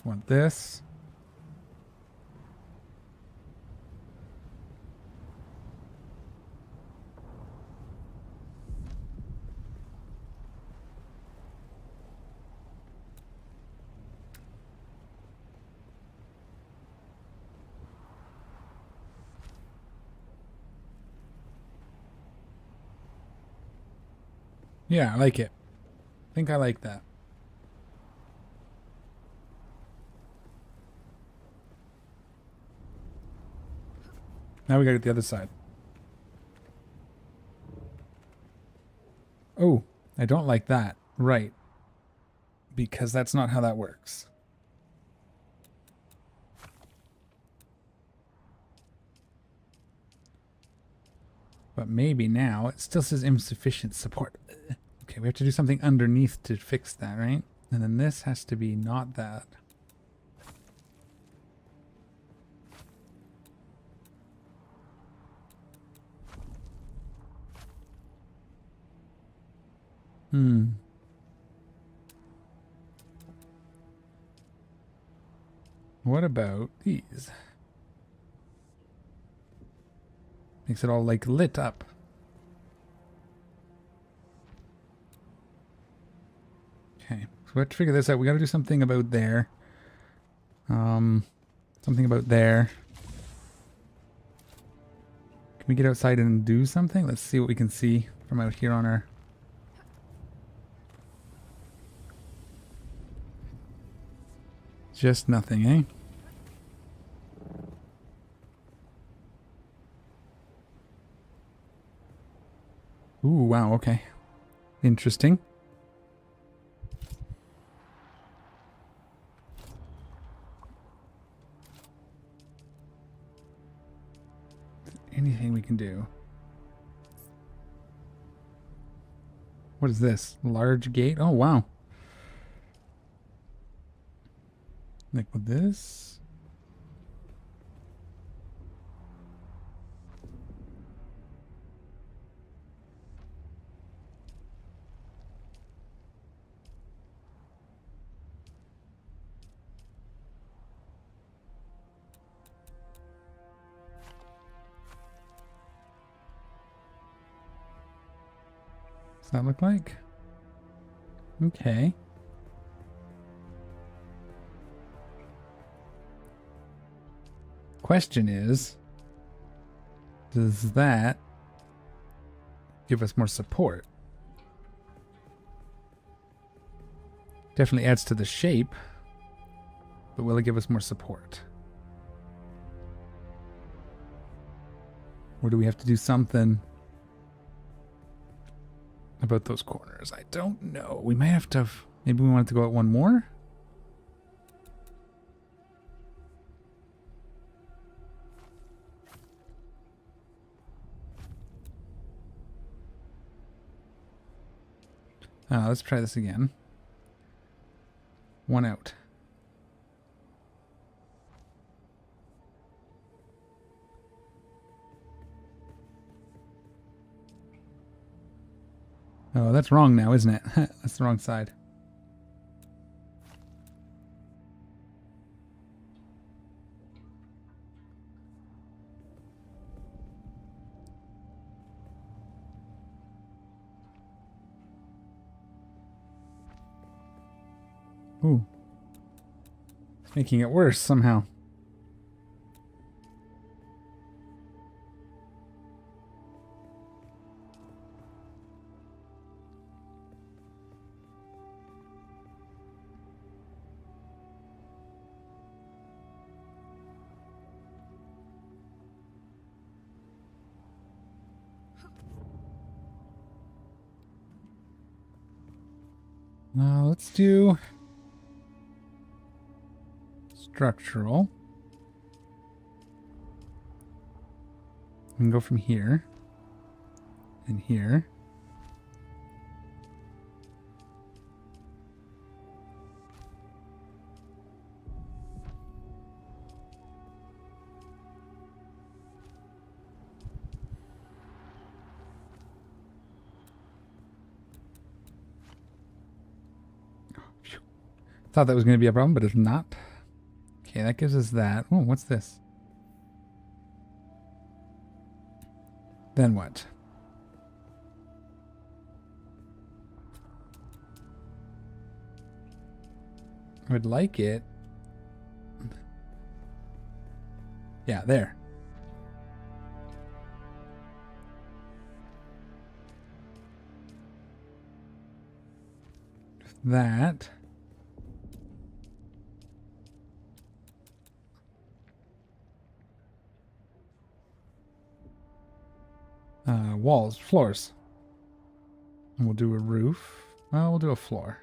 Speaker 1: Want this. Yeah, I like it. I think I like that. Now we gotta get the other side. Oh, I don't like that. Right. Because that's not how that works. But maybe now it still says insufficient support. Okay, we have to do something underneath to fix that, right? And then this has to be not that. What about these? Makes it all like lit up. Okay, we have to figure this out. We got to do something about there. Something about there. Can we get outside and do something? Let's see what we can see from out here on our... Just nothing, eh? Ooh, wow, okay. Interesting. Anything we can do. What is this? Large gate? Oh, wow. Like with this? Does that look like? Okay. Question is, does that give us more support? Definitely adds to the shape, but will it give us more support? Or do we have to do something about those corners? I don't know. We might have to... Maybe we want to go out one more? Let's try this again. One out. Oh, that's wrong now, isn't it? That's the wrong side. Ooh. It's making it worse somehow. Let's do structural. We can go from here and here. Thought that was going to be a problem, but it's not. Okay, that gives us that. Oh, what's this? Then what? I would like it. Yeah, there. That. Walls, floors. And we'll do a roof. Well, we'll do a floor.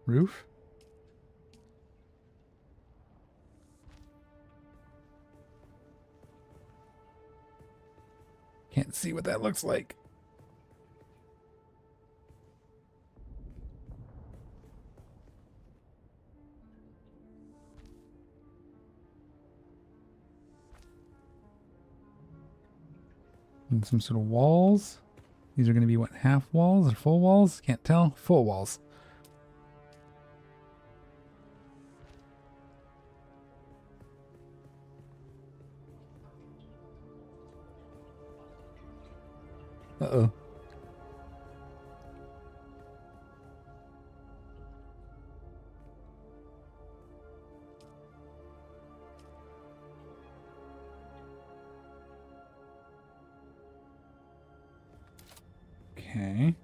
Speaker 1: Roof? Can't see what that looks like. And some sort of walls. These are going to be what, half walls or full walls? Can't tell. Full walls. Uh-oh. Okay.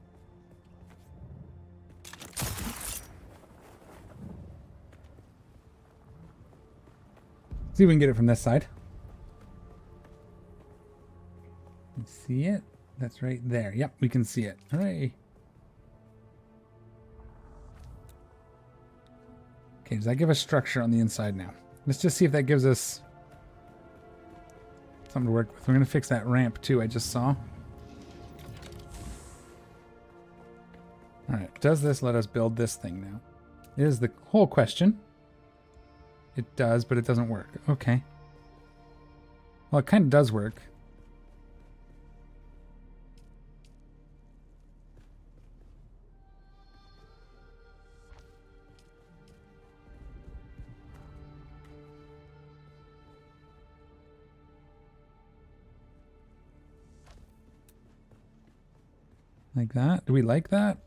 Speaker 1: See if we can get it from this side. See it? That's right there. Yep, we can see it. Hooray. Okay, does that give us structure on the inside now? Let's just see if that gives us something to work with. We're going to fix that ramp too, I just saw. Alright, does this let us build this thing now? Is the whole question. It does, but it doesn't work. Okay. Well, it kind of does work. Like that? Do we like that?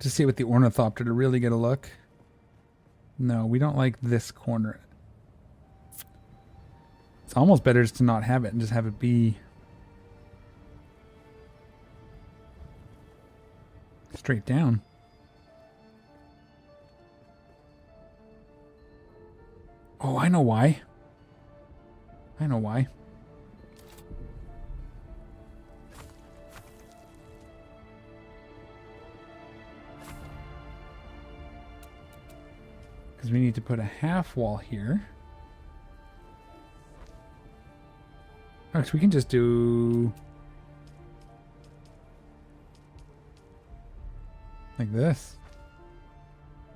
Speaker 1: To see with the ornithopter to really get a look. No, we don't like this corner. It's almost better just to not have it and just have it be straight down. Oh, I know why. I know why. Because we need to put a half wall here. Actually, we can just do like this.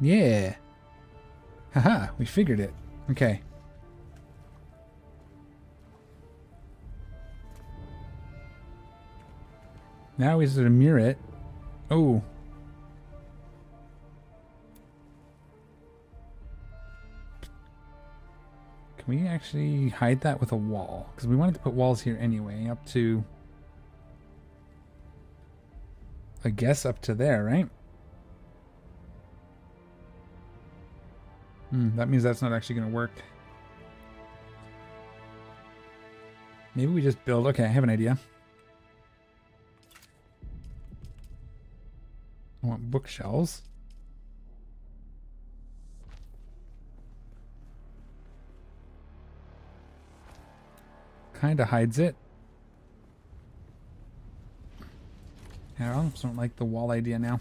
Speaker 1: Yeah. Haha, we figured it. Okay. Now we sort of mirror it. Oh. Can we actually hide that with a wall? Because we wanted to put walls here anyway, up to, I guess, up to there, right? That means that's not actually going to work. Maybe we just build... Okay, I have an idea. I want bookshelves. Kind of hides it. I almost don't like the wall idea now.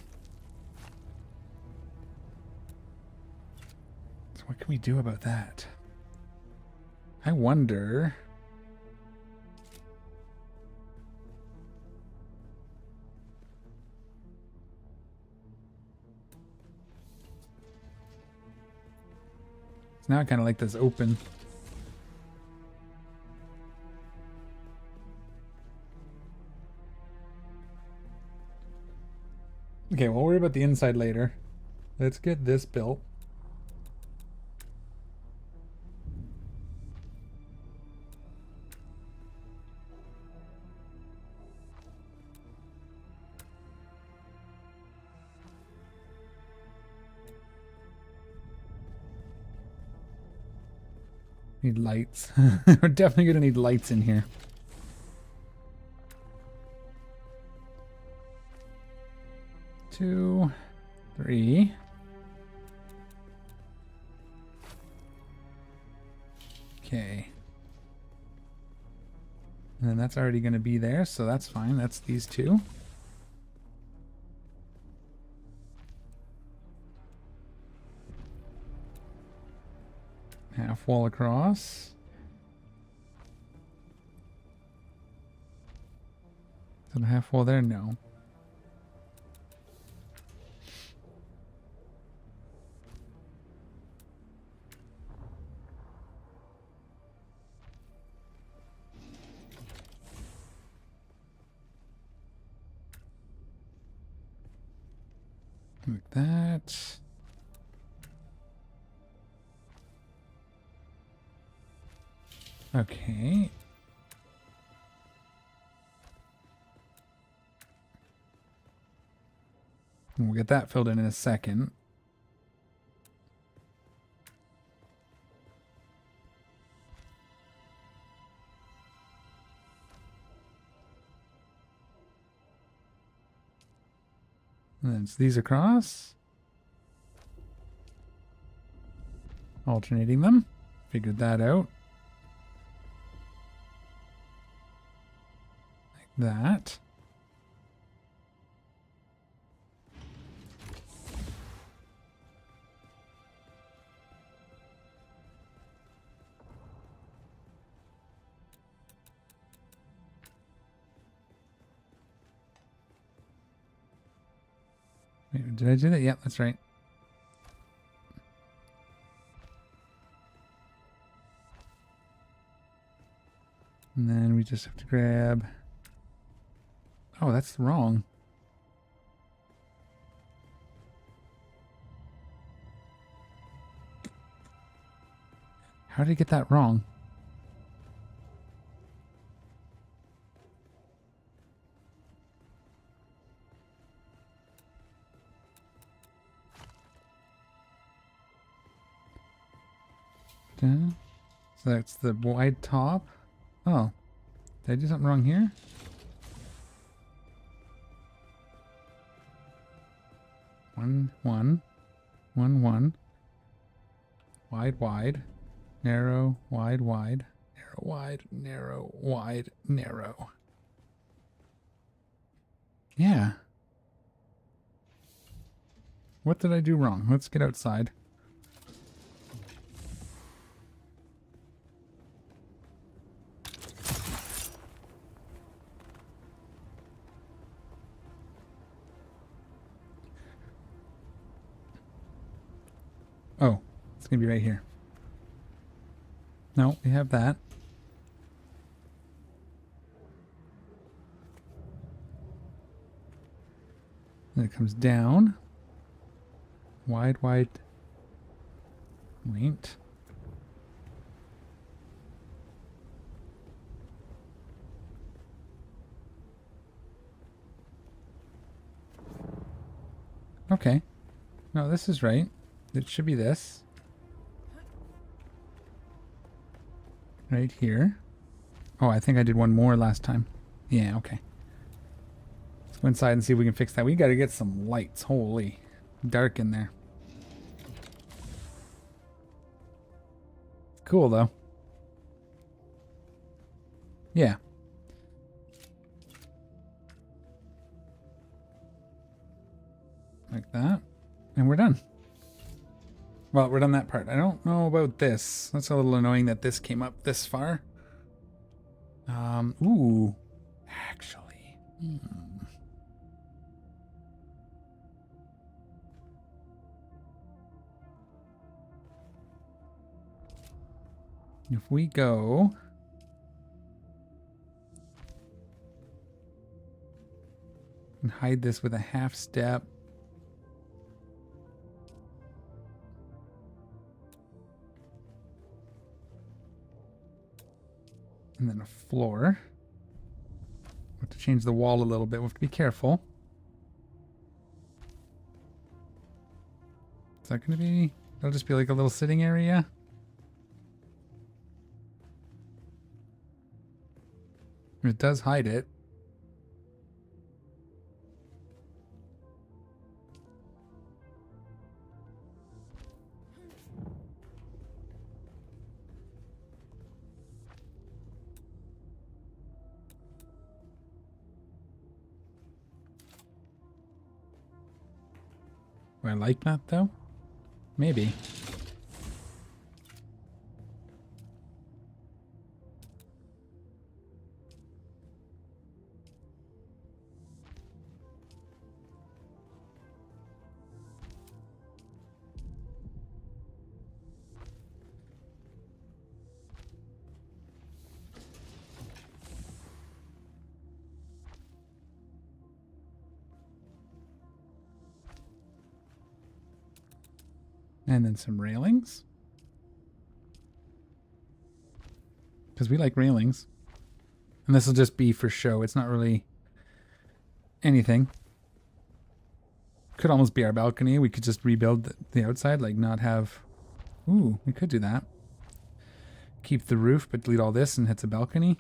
Speaker 1: So what can we do about that? I wonder... Now I kind of like this open. Okay, we'll worry about the inside later. Let's get this built. Need lights. We're definitely gonna need lights in here. Two, three. Okay. And then that's already gonna be there, so that's fine. That's these two. Half wall across. Is it a half wall there? No. Like that. Okay. We'll get that filled in a second. And then it's these across. Alternating them. Figured that out. Like that. Wait, did I do that? Yeah, that's right. And then we just have to grab... Oh, that's wrong. How did I get that wrong? So that's the wide top. Oh, did I do something wrong here? One, one, one, one. Wide, wide, narrow, wide, wide, narrow, wide, narrow, wide, narrow. Yeah. What did I do wrong? Let's get outside. Oh, it's going to be right here. No, we have that. Then it comes down. Wide, wide. Wait. Okay. No, this is right. It should be this. Right here. Oh, I think I did one more last time. Yeah, okay. Let's go inside and see if we can fix that. We gotta get some lights. Holy. Dark in there. Cool, though. Yeah. Like that. And we're done. Well, we're done that part. I don't know about this. That's a little annoying that this came up this far. Ooh. Actually. If we go... and hide this with a half step. And then a floor. We have to change the wall a little bit. We have to be careful. Is that going to be... It'll just be like a little sitting area. It does hide it. Do I like that though? Maybe. And then some railings. Because we like railings. And this will just be for show. It's not really anything. Could almost be our balcony. We could just rebuild the outside, like not have... Ooh, we could do that. Keep the roof, but delete all this and it's a balcony.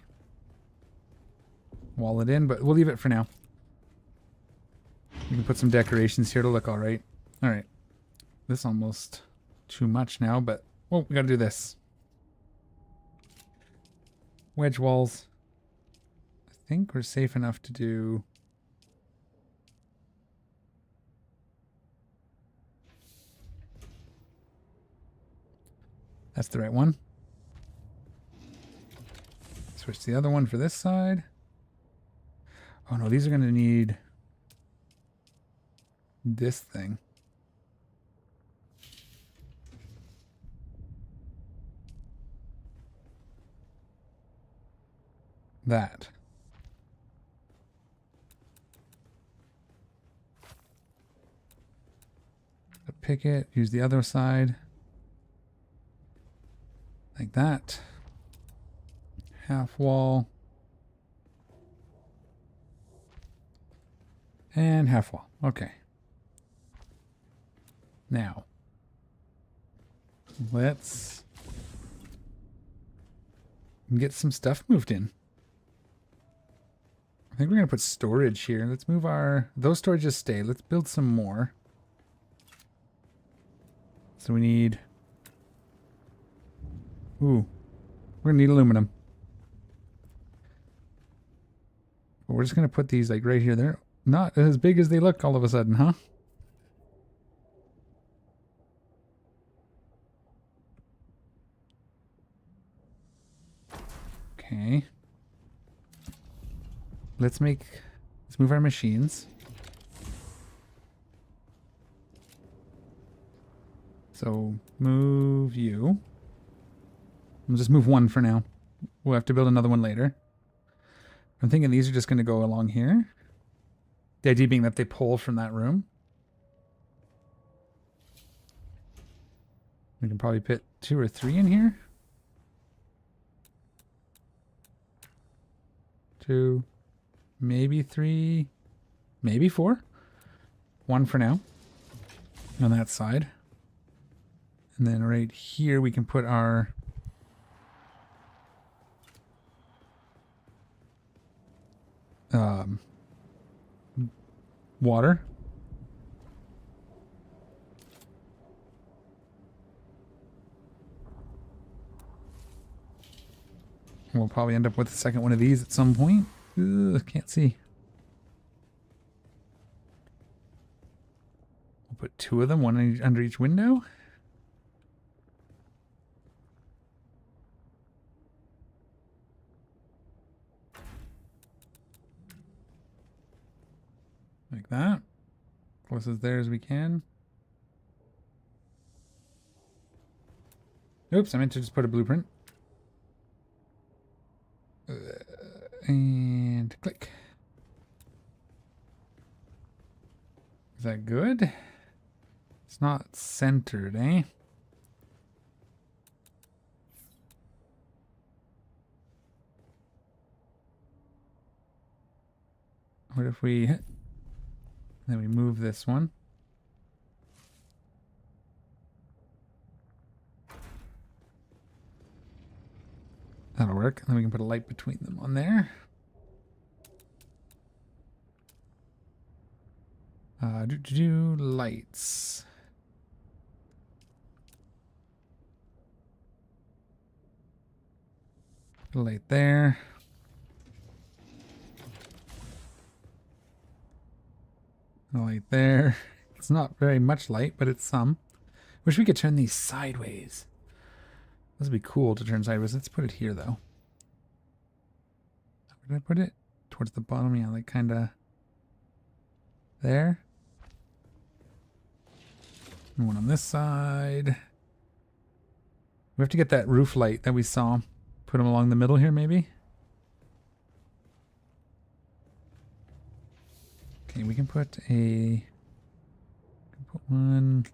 Speaker 1: Wall it in, but we'll leave it for now. We can put some decorations here to look all right. All right. This almost too much now, but oh, we gotta do this. Wedge walls. I think we're safe enough to do. That's the right one. Switch the other one for this side. Oh no, these are gonna need this thing. That. Pick it, use the other side. Like that. Half wall. And half wall. Okay. Now, let's get some stuff moved in. I think we're going to put storage here. Let's move those storages stay. Let's build some more. So we need, we're going to need aluminum. But we're just going to put these like right here. They're not as big as they look all of a sudden, huh? Okay. Let's move our machines. So move you. We'll just move one for now. We'll have to build another one later. I'm thinking these are just going to go along here. The idea being that they pull from that room. We can probably put 2 or 3 in here. 2, maybe 3, maybe 4. 1 for now on that side. And then right here we can put our water. We'll probably end up with a second one of these at some point. Ugh, can't see. We'll put 2 of them, one under each window. Like that. Close as there as we can. Oops, I meant to just put a blueprint. And click. Is that good? It's not centered, eh? What if we hit? Then we move this one. That'll work. And then we can put a light between them on there. Do lights. Put a light there. A light there. It's not very much light, but it's some. Wish we could turn these sideways. This would be cool to turn sideways. Let's put it here, though. Where did I put it? Towards the bottom, yeah, like kind of there. And one on this side. We have to get that roof light that we saw. Put them along the middle here, maybe. Okay, we can put one.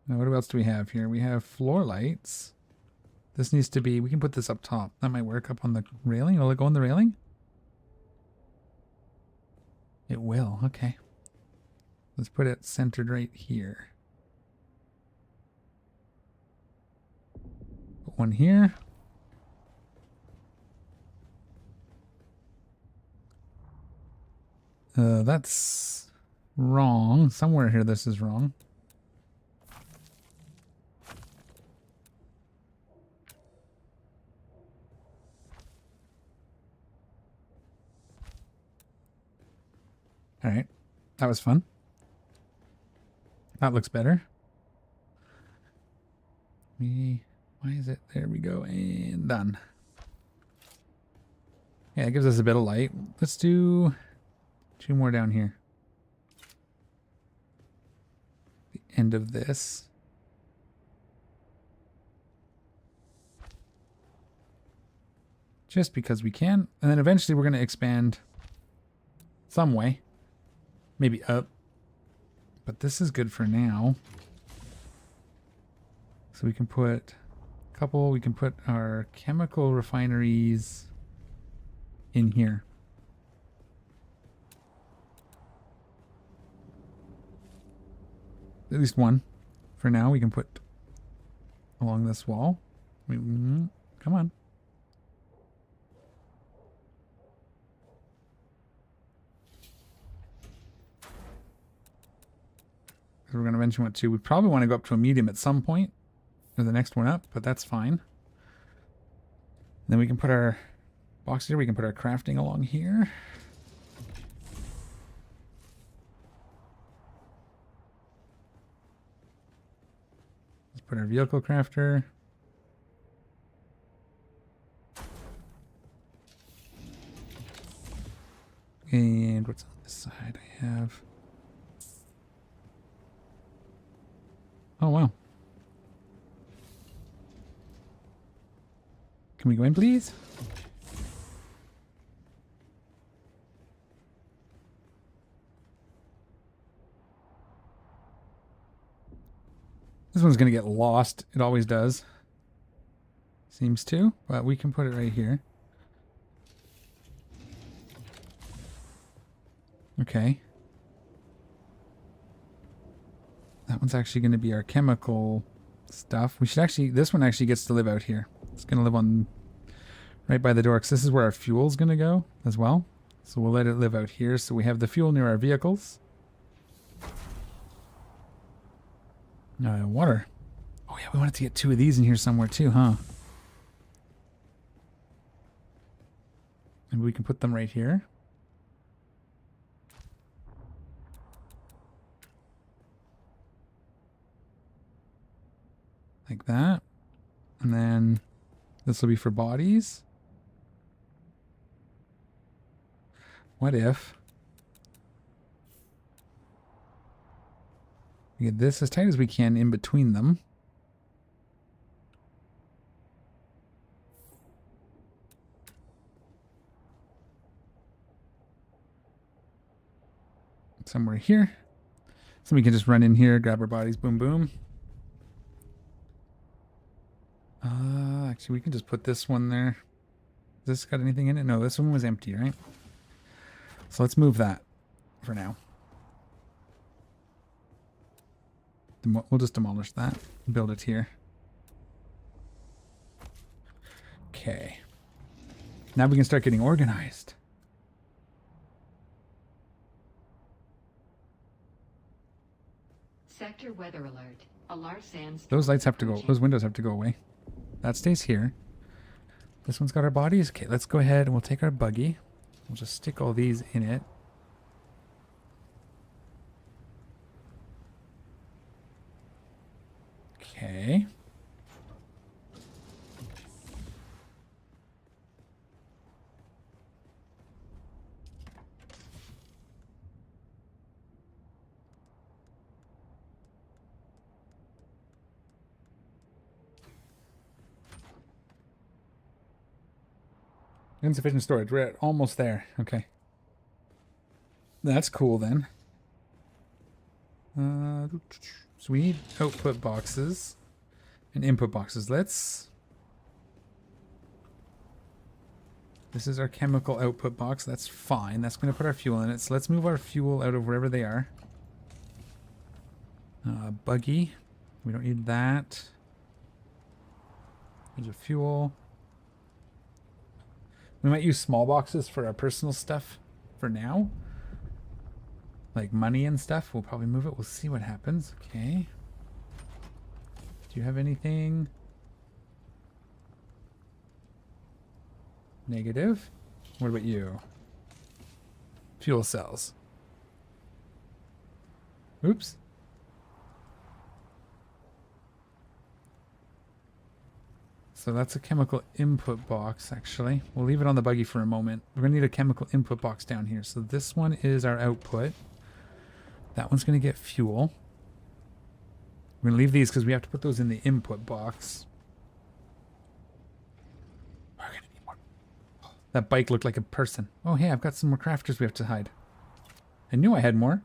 Speaker 1: Now, what else do we have here? We have floor lights. This needs to be, we can put this up top. That might work up on the railing. Will it go on the railing? It will, okay. Let's put it centered right here. Put one here. That's wrong. Somewhere here this is wrong. All right. That was fun. That looks better. Why is it? There we go. And done. Yeah, it gives us a bit of light. Let's do 2 more down here. The end of this. Just because we can. And then eventually we're going to expand some way. Maybe up. But this is good for now. So we can put a couple, we can put our chemical refineries in here. At least one for now we can put along this wall. Come on. We're going to eventually want to. We probably want to go up to a medium at some point. Or the next one up, but that's fine. Then we can put our box here. We can put our crafting along here. Let's put our vehicle crafter. And what's on this side? I have... Oh, wow. Can we go in, please? This one's going to get lost. It always does. Seems to. But we can put it right here. Okay. That one's actually going to be our chemical stuff. We should actually... This one actually gets to live out here. It's going to live on right by the door because this is where our fuel's going to go as well. So we'll let it live out here so we have the fuel near our vehicles. Water. Oh yeah, we wanted to get 2 of these in here somewhere too, huh? Maybe we can put them right here. Like that. And then this will be for bodies. What if we get this as tight as we can in between them? Somewhere here. So we can just run in here, grab our bodies, boom, boom. Actually, we can just put this one there. Has this got anything in it? No, this one was empty, right? So let's move that for now. We'll just demolish that and build it here. Okay. Now we can start getting organized.
Speaker 2: Sector weather alert. A large sandstorm.
Speaker 1: Those lights have to go. Those windows have to go away. That stays here. This one's got our bodies. Okay, let's go ahead and we'll take our buggy. We'll just stick all these in it. Okay. Insufficient storage. We're at almost there. Okay. That's cool then. So we need output boxes and input boxes. This is our chemical output box. That's fine. That's going to put our fuel in it. So let's move our fuel out of wherever they are. Buggy. We don't need that. There's a fuel. We might use small boxes for our personal stuff for now. like money and stuff. We'll probably move it. We'll see what happens. Okay. Do you have anything? Negative. What about you? Fuel cells. Oops. So that's a chemical input box, actually. We'll leave it on the buggy for a moment. We're going to need a chemical input box down here. So this one is our output. That one's going to get fuel. We're going to leave these because we have to put those in the input box. We're going to need more. Oh, that bike looked like a person. Oh, hey, I've got some more crafters we have to hide. I knew I had more.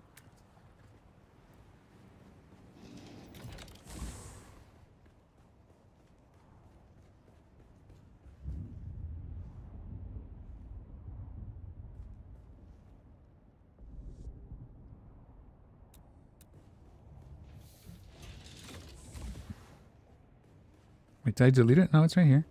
Speaker 1: Wait, did I delete it? No, it's right here.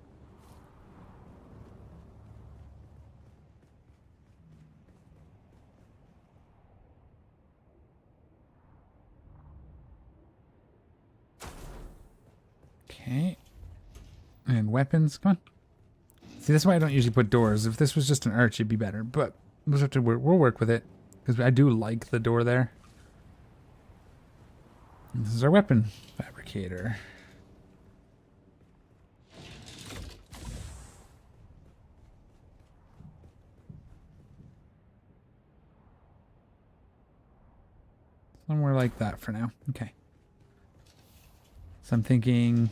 Speaker 1: Okay. And weapons. Come on. See, that's why I don't usually put doors. If this was just an arch, it'd be better. But we'll have to we'll work with it. Because I do like the door there. And this is our weapon fabricator. Somewhere like that for now. Okay. So I'm thinking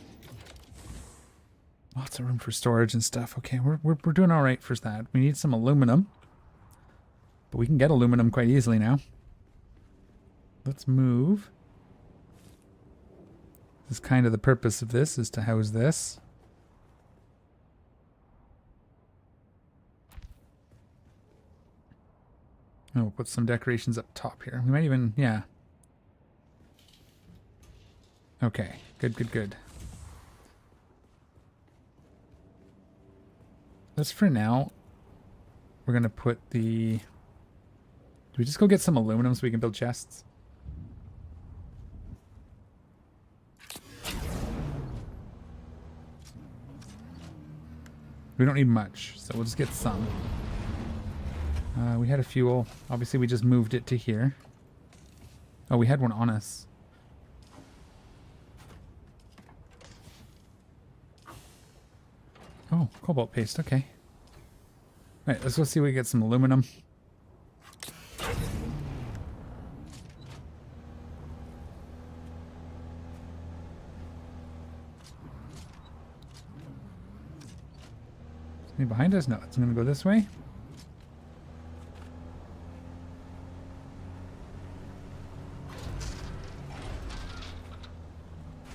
Speaker 1: lots of room for storage and stuff. Okay, we're doing all right for that. We need some aluminum. But we can get aluminum quite easily now. Let's move. This is kind of the purpose of this, is to house this. Oh, we'll put some decorations up top here. We might even, yeah. Okay, good, good, good. That's for now. We're going to put the... Do we just go get some aluminum so we can build chests? We don't need much, so we'll just get some. We had a fuel. Obviously, we just moved it to here. Oh, we had one on us. Oh, cobalt paste. Okay. All right, let's go see if we get some aluminum. Is anything behind us? No, it's going to go this way.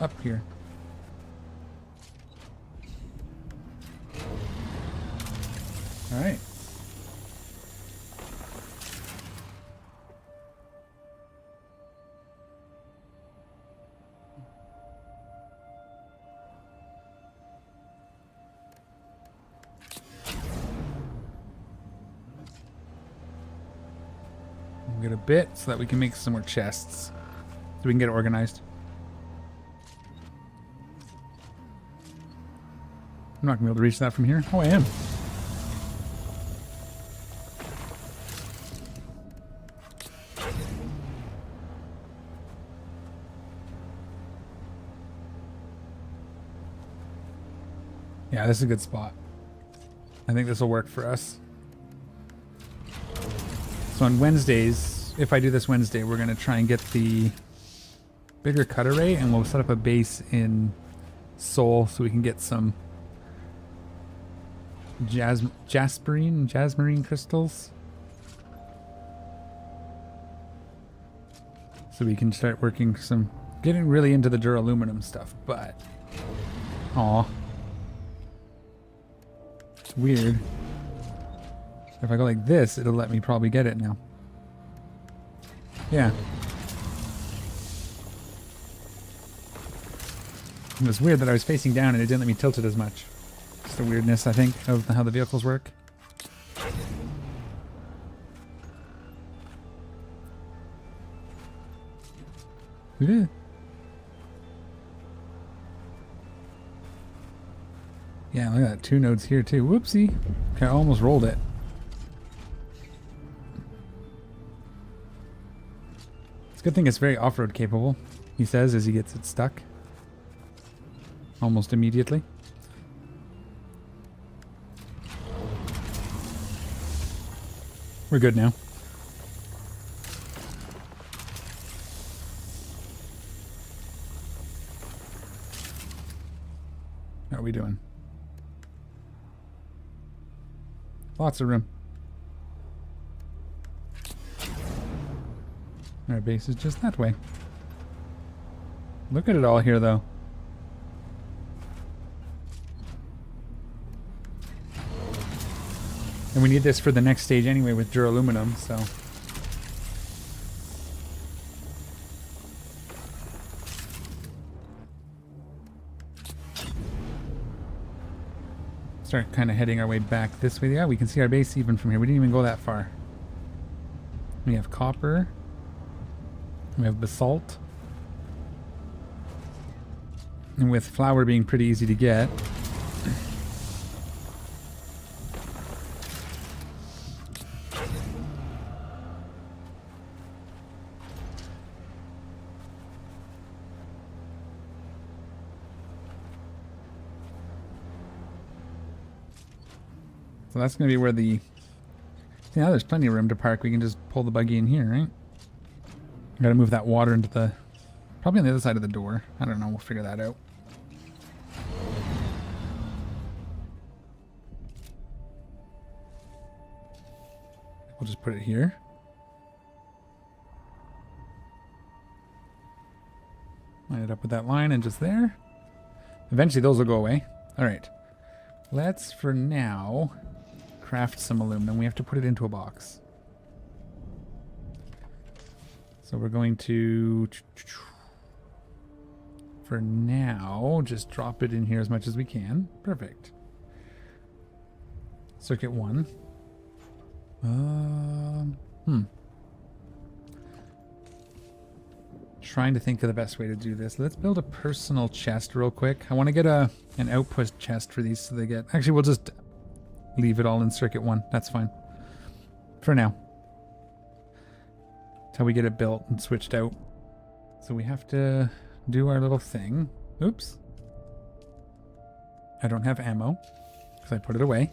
Speaker 1: Up here. All right. We'll get a bit so that we can make some more chests. So we can get it organized. I'm not going to be able to reach that from here. Oh, I am. Yeah, this is a good spot. I think this will work for us. So on Wednesdays, if I do this Wednesday, we're going to try and get the bigger cut array, and we'll set up a base in Seoul so we can get some jasmarine crystals. So we can start working getting really into the duraluminum stuff, but... Aw. It's weird. If I go like this, it'll let me probably get it now. Yeah. It was weird that I was facing down and it didn't let me tilt it as much. It's the weirdness, I think, of how the vehicles work. Yeah. Yeah, look at that. 2 nodes here too. Whoopsie. Okay, I almost rolled it. It's a good thing it's very off-road capable, he says as he gets it stuck. Almost immediately. We're good now. How are we doing? Lots of room. Our base is just that way. Look at it all here, though. And we need this for the next stage anyway with duraluminum, so... Start kind of heading our way back this way. Yeah, we can see our base even from here. We didn't even go that far. We have copper. We have basalt. And with flour being pretty easy to get... So that's going to be where the... See, now there's plenty of room to park. We can just pull the buggy in here, right? Gotta move that water into the... Probably on the other side of the door. I don't know. We'll figure that out. We'll just put it here. Line it up with that line and just there. Eventually those will go away. Alright. Let's, for now... craft some aluminum. We have to put it into a box. So we're going to, for now, just drop it in here as much as we can. Perfect. Circuit 1. Trying to think of the best way to do this. Let's build a personal chest real quick. I want to get an output chest for these so they get... Actually, we'll just... leave it all in circuit 1. That's fine. For now. Until we get it built and switched out. So we have to do our little thing. Oops. I don't have ammo. Because I put it away.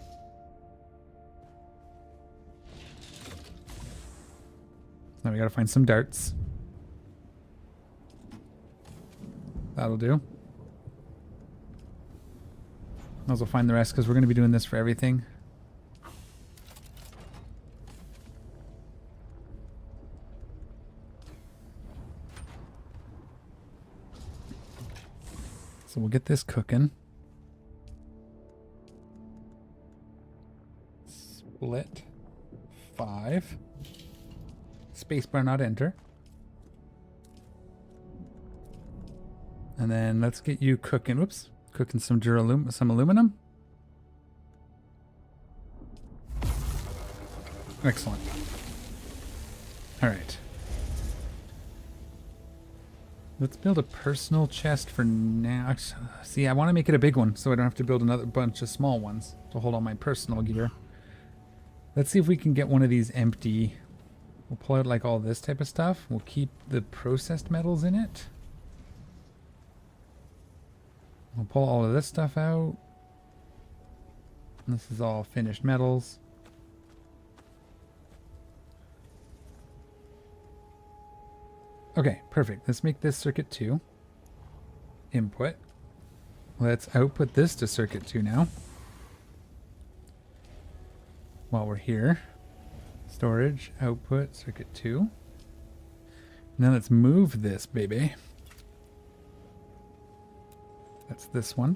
Speaker 1: Now we gotta find some darts. That'll do. Might as well find the rest because we're going to be doing this for everything. So we'll get this cooking. Split 5. Spacebar not enter. And then let's get you cooking. Whoops. Cooking some aluminum. Excellent. All right. Let's build a personal chest for now. See, I want to make it a big one so I don't have to build another bunch of small ones to hold all my personal gear. Let's see if we can get one of these empty. We'll pull out like all this type of stuff. We'll keep the processed metals in it. We'll pull all of this stuff out. This is all finished metals. Okay, perfect. Let's make this circuit 2. Input. Let's output this to circuit 2 now. While we're here. Storage, output, circuit 2. Now let's move this baby. That's this one.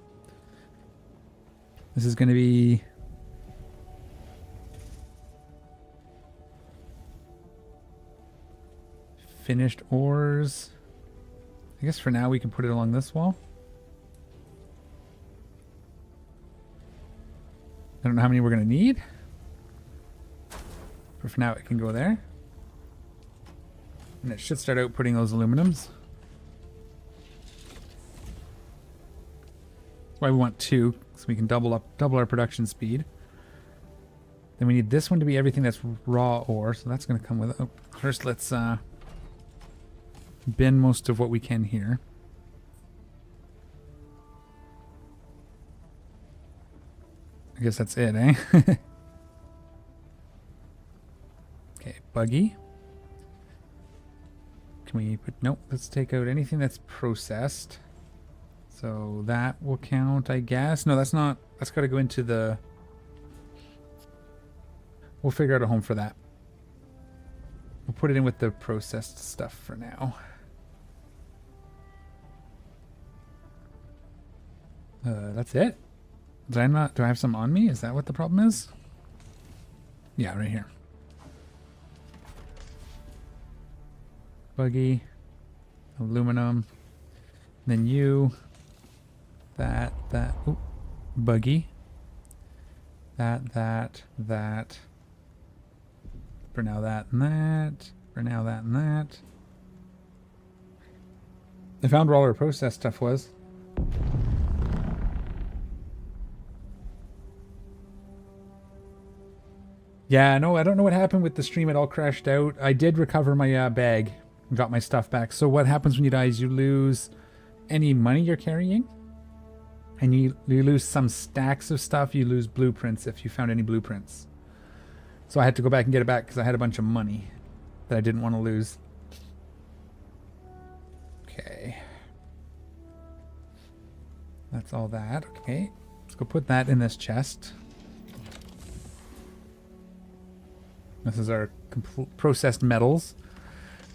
Speaker 1: This is going to be... finished ores. I guess for now we can put it along this wall. I don't know how many we're going to need. But for now it can go there. And it should start outputting those aluminums. That's why we want 2, so we can double our production speed. Then we need this one to be everything that's raw ore, so that's going to come with it. Oh, first, let's bin most of what we can here. I guess that's it, eh? Okay, buggy. Can we put... Nope, let's take out anything that's processed. So that will count, I guess. No, that's not... That's got to go into the... We'll figure out a home for that. We'll put it in with the processed stuff for now. That's it. Did I not... Do I have some on me? Is that what the problem is? Yeah, right here. Buggy. Aluminum. Then you. That. Ooh, buggy. That. For now, that and that. For now, that and that. I found where all our processed stuff was. Yeah, no, I don't know what happened with the stream. It all crashed out. I did recover my bag and got my stuff back. So what happens when you die is you lose any money you're carrying. And you lose some stacks of stuff. You lose blueprints if you found any blueprints. So I had to go back and get it back because I had a bunch of money that I didn't want to lose. Okay. That's all that. Okay. Let's go put that in this chest. This is our processed metals.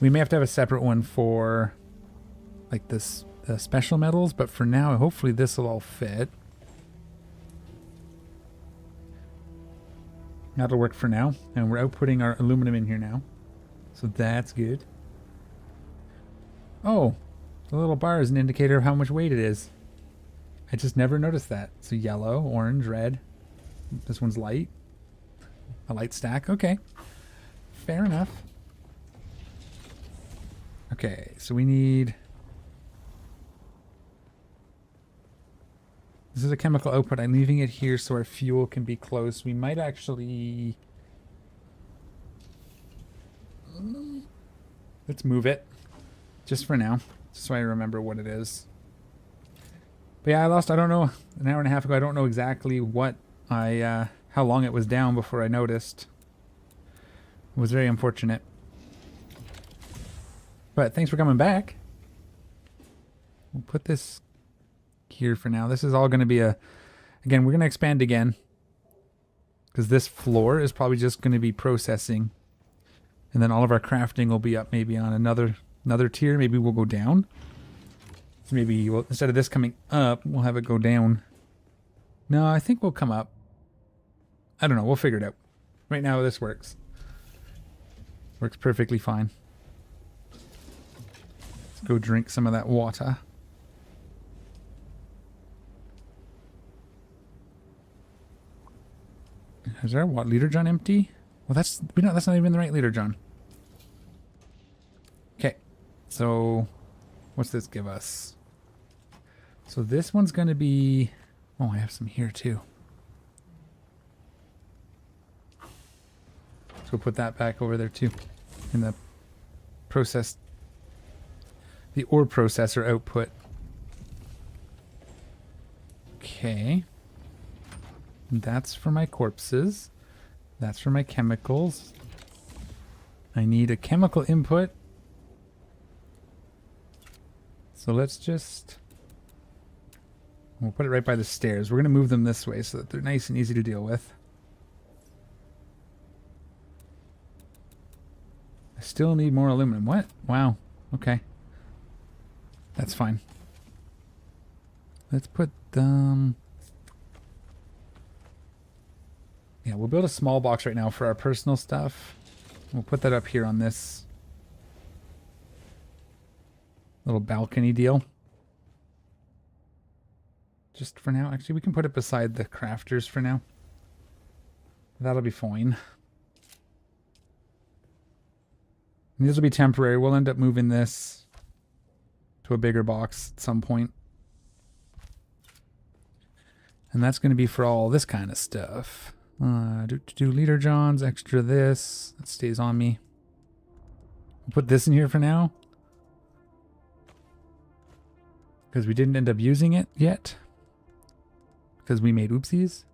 Speaker 1: We may have to have a separate one for like this special metals, but for now, hopefully this will all fit. That'll work for now. And we're outputting our aluminum in here now. So that's good. Oh, the little bar is an indicator of how much weight it is. I just never noticed that. So yellow, orange, red. This one's light. A light stack. Okay. Fair enough. Okay, so we need... This is a chemical output. I'm leaving it here so our fuel can be close. We might actually... Let's move it. Just for now. Just so I remember what it is. But yeah, I lost, I don't know, an hour and a half ago. I don't know exactly what how long it was down before I noticed. It was very unfortunate. But thanks for coming back. We'll put this here for now. This is all going to be a... Again, we're going to expand again. Because this floor is probably just going to be processing. And then all of our crafting will be up maybe on another tier. Maybe we'll go down. So maybe we'll, instead of this coming up, we'll have it go down. No, I think we'll come up. I don't know. We'll figure it out. Right now, this works. Works perfectly fine. Let's go drink some of that water. Is our what leader John empty? Well, that's not even the right leader John. Okay, so what's this give us? So this one's gonna be. Oh, I have some here too. So we'll put that back over there too, in the process, the ore processor output. Okay. That's for my corpses. That's for my chemicals. I need a chemical input. So let's just... We'll put it right by the stairs. We're going to move them this way so that they're nice and easy to deal with. I still need more aluminum. What? Wow. Okay. That's fine. Let's put them... Yeah, we'll build a small box right now for our personal stuff. We'll put that up here on this little balcony deal. Just for now. Actually, we can put it beside the crafters for now. That'll be fine. And these will be temporary. We'll end up moving this to a bigger box at some point. And that's going to be for all this kind of stuff. Do leader Johns, extra this. That stays on me. I'll put this in here for now. Because we didn't end up using it yet. Because we made oopsies.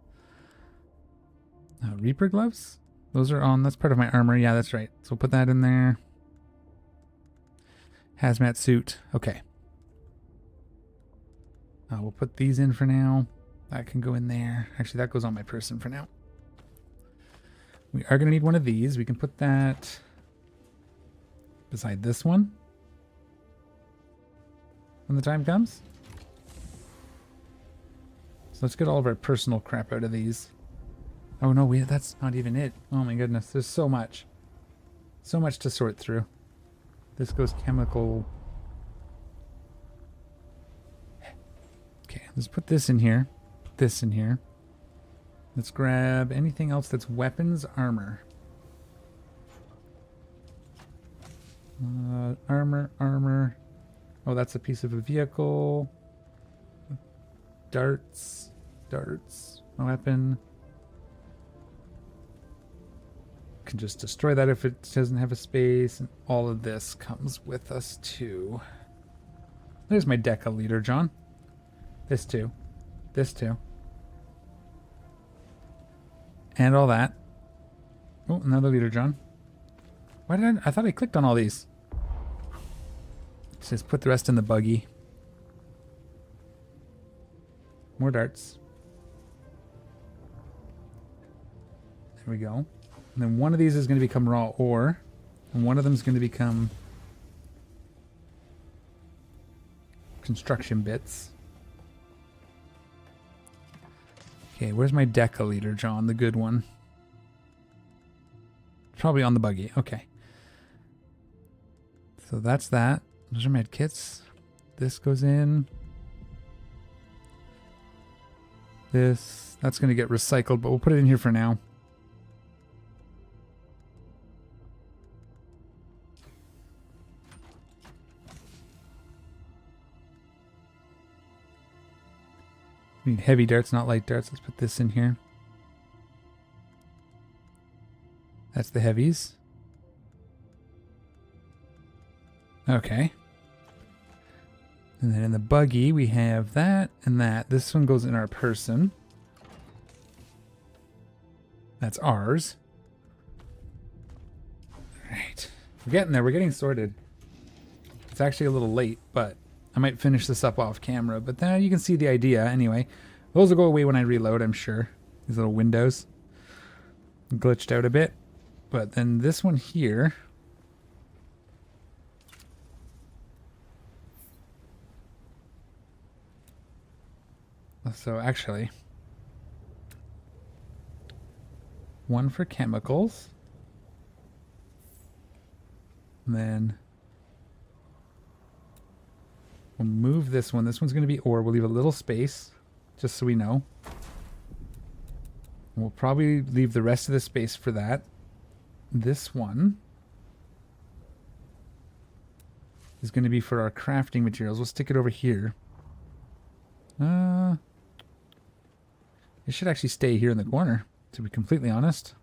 Speaker 1: Reaper gloves? Those are on. That's part of my armor. Yeah, that's right. So we'll put that in there. Hazmat suit. Okay. We'll put these in for now. That can go in there. Actually, that goes on my person for now. We are going to need one of these. We can put that beside this one when the time comes. So let's get all of our personal crap out of these. Oh no, that's not even it. Oh my goodness, there's so much. So much to sort through. This goes chemical. Okay, let's put this in here. Put this in here. Let's grab anything else that's weapons, armor. Armor. Oh, that's a piece of a vehicle. Darts. A weapon. Can just destroy that if it doesn't have a space. And all of this comes with us too. There's my Deca leader, John. This too. This too. And all that. Oh, another leader, John. Why did I thought I clicked on all these. It says put the rest in the buggy. More darts. There we go. And then one of these is going to become raw ore. And one of them is going to become construction bits. Okay, where's my Deca leader, John? The good one. Probably on the buggy. Okay. So that's that. Those are med kits. This goes in. That's going to get recycled, but we'll put it in here for now. We need heavy darts, not light darts. Let's put this in here. That's the heavies. Okay. And then in the buggy, we have that and that. This one goes in our person. That's ours. Alright. We're getting there. We're getting sorted. It's actually a little late, but I might finish this up off camera. But then you can see the idea anyway. Those will go away when I reload, I'm sure. These little windows. Glitched out a bit. But then this one here... So actually, one for chemicals, and then we'll move this one. This one's going to be ore. We'll leave a little space, just so we know. And we'll probably leave the rest of the space for that. This one is going to be for our crafting materials. We'll stick it over here. It should actually stay here in the corner, to be completely honest.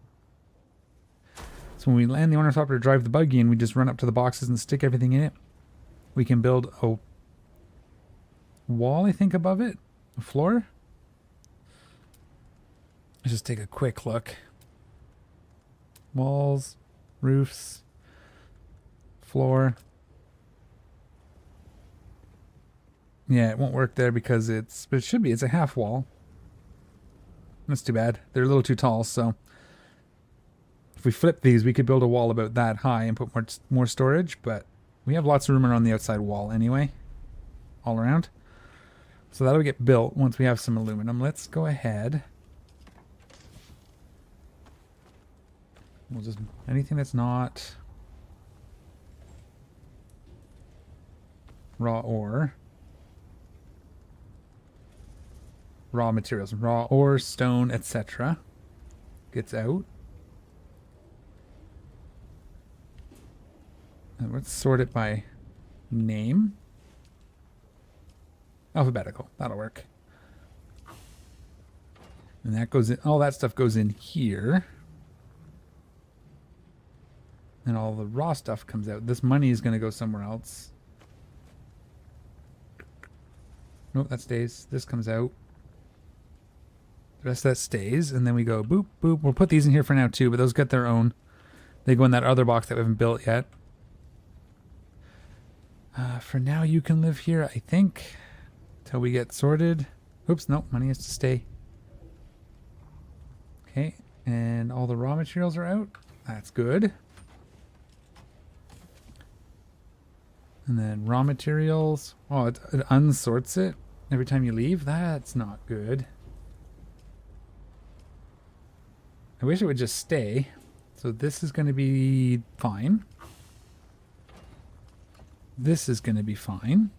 Speaker 1: So when we land the ornithopter, drive the buggy, and we just run up to the boxes and stick everything in it, we can build a wall, I think, above it. A floor. Let's just take a quick look. Walls, roofs, floor. Yeah, it won't work there because but it should be. It's a half wall. That's too bad. They're a little too tall, so if we flip these, we could build a wall about that high and put more storage, but we have lots of room around the outside wall anyway, all around. So that'll get built once we have some aluminum. Let's go ahead. We'll just, anything that's not raw ore. Raw materials, raw ore, stone, etc. gets out. And let's sort it by name. Alphabetical, that'll work. And that goes in, all that stuff goes in here. And all the raw stuff comes out. This money is going to go somewhere else. Nope, that stays. This comes out. The rest of that stays. And then we go boop, boop. We'll put these in here for now too, but those get their own. They go in that other box that we haven't built yet. For now, you can live here, I think, till we get sorted. Oops, nope, money has to stay. Okay, and all the raw materials are out. That's good. And then raw materials. Oh, it unsorts it every time you leave. That's not good. I wish it would just stay. So this is going to be fine. This is going to be fine.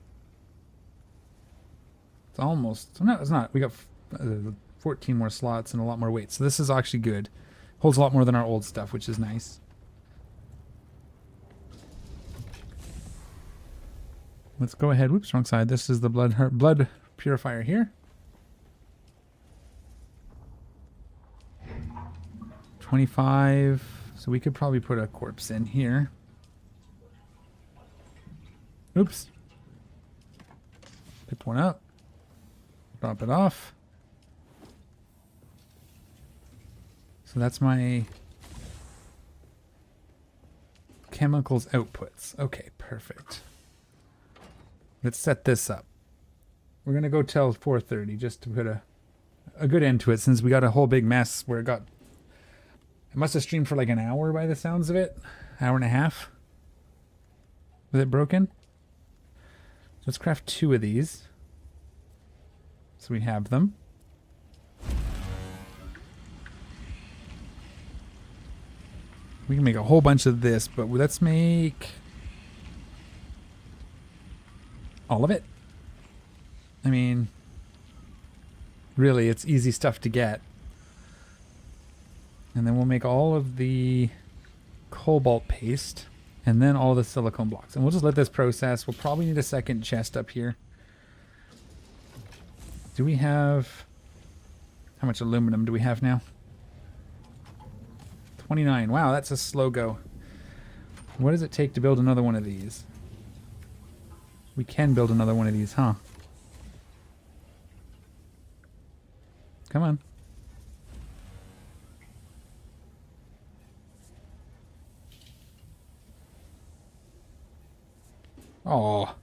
Speaker 1: It's almost... No, it's not. We got 14 more slots and a lot more weight. So this is actually good. Holds a lot more than our old stuff, which is nice. Let's go ahead. Whoops, wrong side. This is the blood purifier here. 25. So we could probably put a corpse in here. Oops. Pick one up. Drop it off. So that's my chemicals outputs. Okay, perfect. Let's set this up. We're going to go till 4:30 just to put a good end to it, since we got a whole big mess where it must have streamed for like an hour by the sounds of it. Hour and a half. Was it broken? Let's craft 2 of these. So we have them. We can make a whole bunch of this, but let's make all of it. I mean, really, it's easy stuff to get. And then we'll make all of the cobalt paste. And then all the silicone blocks. And we'll just let this process. We'll probably need a second chest up here. Do we have... How much aluminum do we have now? 29. Wow, that's a slow go. What does it take to build another one of these? We can build another one of these, huh? Come on. Oh.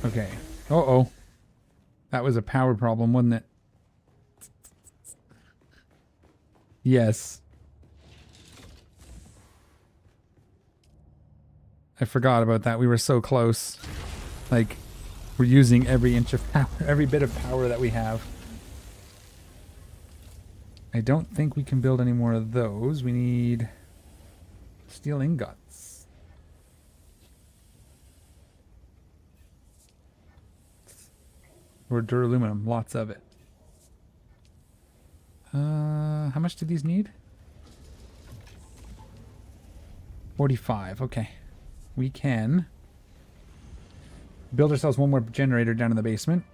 Speaker 1: Okay. Uh-oh. That was a power problem, wasn't it? Yes. I forgot about that. We were so close. Like, we're using every inch of power, every bit of power that we have. I don't think we can build any more of those. We need steel ingots. Or duraluminum, lots of it. How much do these need? 45, okay. We can build ourselves one more generator down in the basement.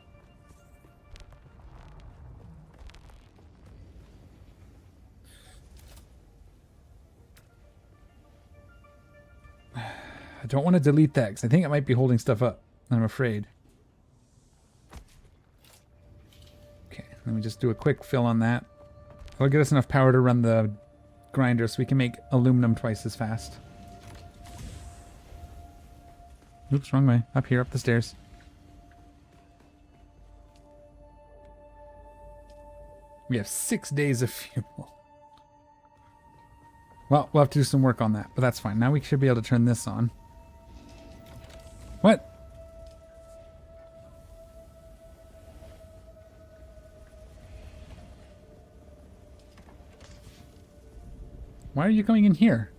Speaker 1: I don't want to delete that because I think it might be holding stuff up. I'm afraid. Okay, let me just do a quick fill on that. That'll get us enough power to run the grinder so we can make aluminum twice as fast. Oops, wrong way. Up here, up the stairs. We have 6 days of fuel. Well, we'll have to do some work on that, but that's fine. Now we should be able to turn this on. What? Why are you going in here?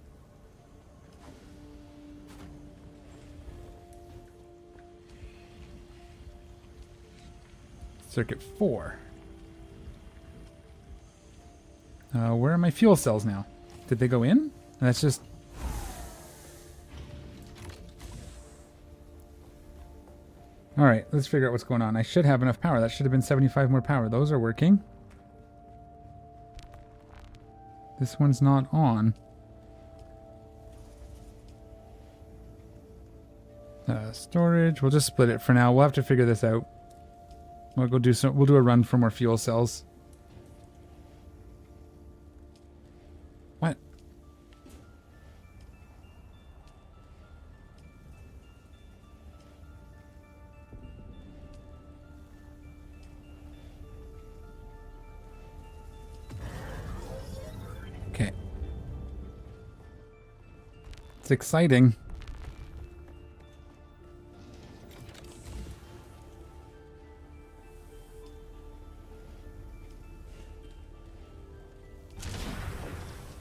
Speaker 1: Circuit 4. Where are my fuel cells now? Did they go in? That's just... All right, let's figure out what's going on. I should have enough power. That should have been 75 more power. Those are working. This one's not on. Storage. We'll just split it for now. We'll have to figure this out. We'll go do some. We'll do a run for more fuel cells. What? Okay. It's exciting.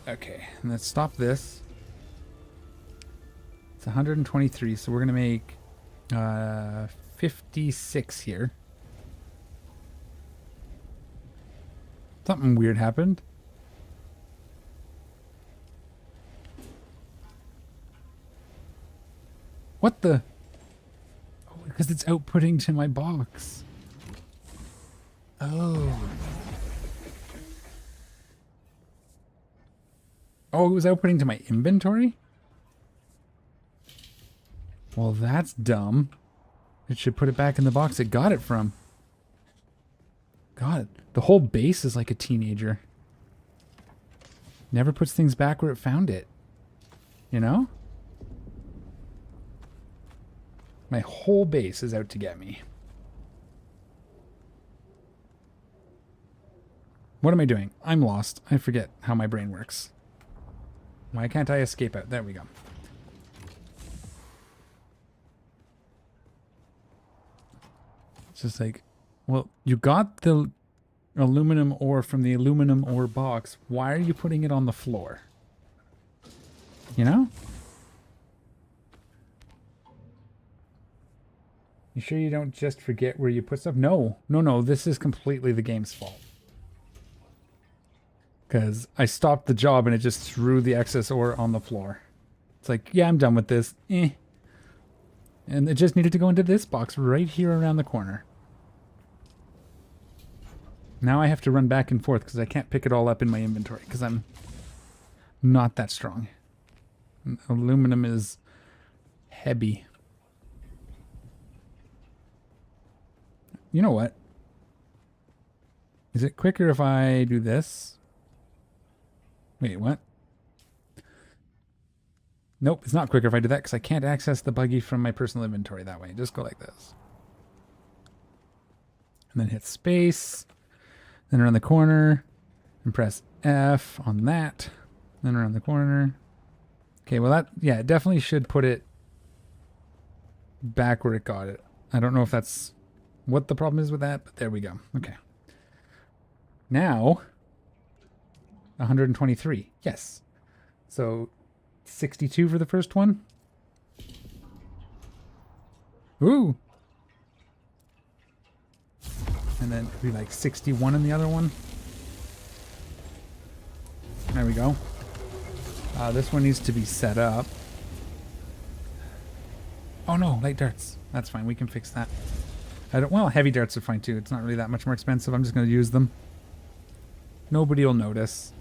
Speaker 1: Okay, and let's stop this. It's 123, so we're gonna make 56 here. Something weird happened. What the? Oh, because it's outputting to my box. Oh. Oh, it was outputting to my inventory? Well, that's dumb. It should put it back in the box it got it from. God, the whole base is like a teenager. Never puts things back where it found it. You know? My whole base is out to get me. What am I doing? I'm lost. I forget how my brain works. Why can't I escape out? There we go. It's just like, well, you got the aluminum ore from the aluminum ore box. Why are you putting it on the floor? You know? You sure you don't just forget where you put stuff? No. No, this is completely the game's fault. Because I stopped the job and it just threw the excess ore on the floor. It's like, yeah, I'm done with this. And it just needed to go into this box right here around the corner. Now I have to run back and forth because I can't pick it all up in my inventory because I'm not that strong. Aluminum is heavy. You know what? Is it quicker if I do this? Wait, what? Nope, it's not quicker if I do that because I can't access the buggy from my personal inventory that way. Just go like this. And then hit space. Then around the corner. And press F on that. Then around the corner. Okay, well that, yeah, it definitely should put it back where it got it. I don't know if that's what the problem is with that, but there we go. Okay. Now, 123. Yes. So 62 for the first one. Ooh. And then it'd be like 61 in the other one. There we go. This one needs to be set up. Oh no, light darts. That's fine. We can fix that. Well, heavy darts are fine too. It's not really that much more expensive. I'm just going to use them. Nobody will notice.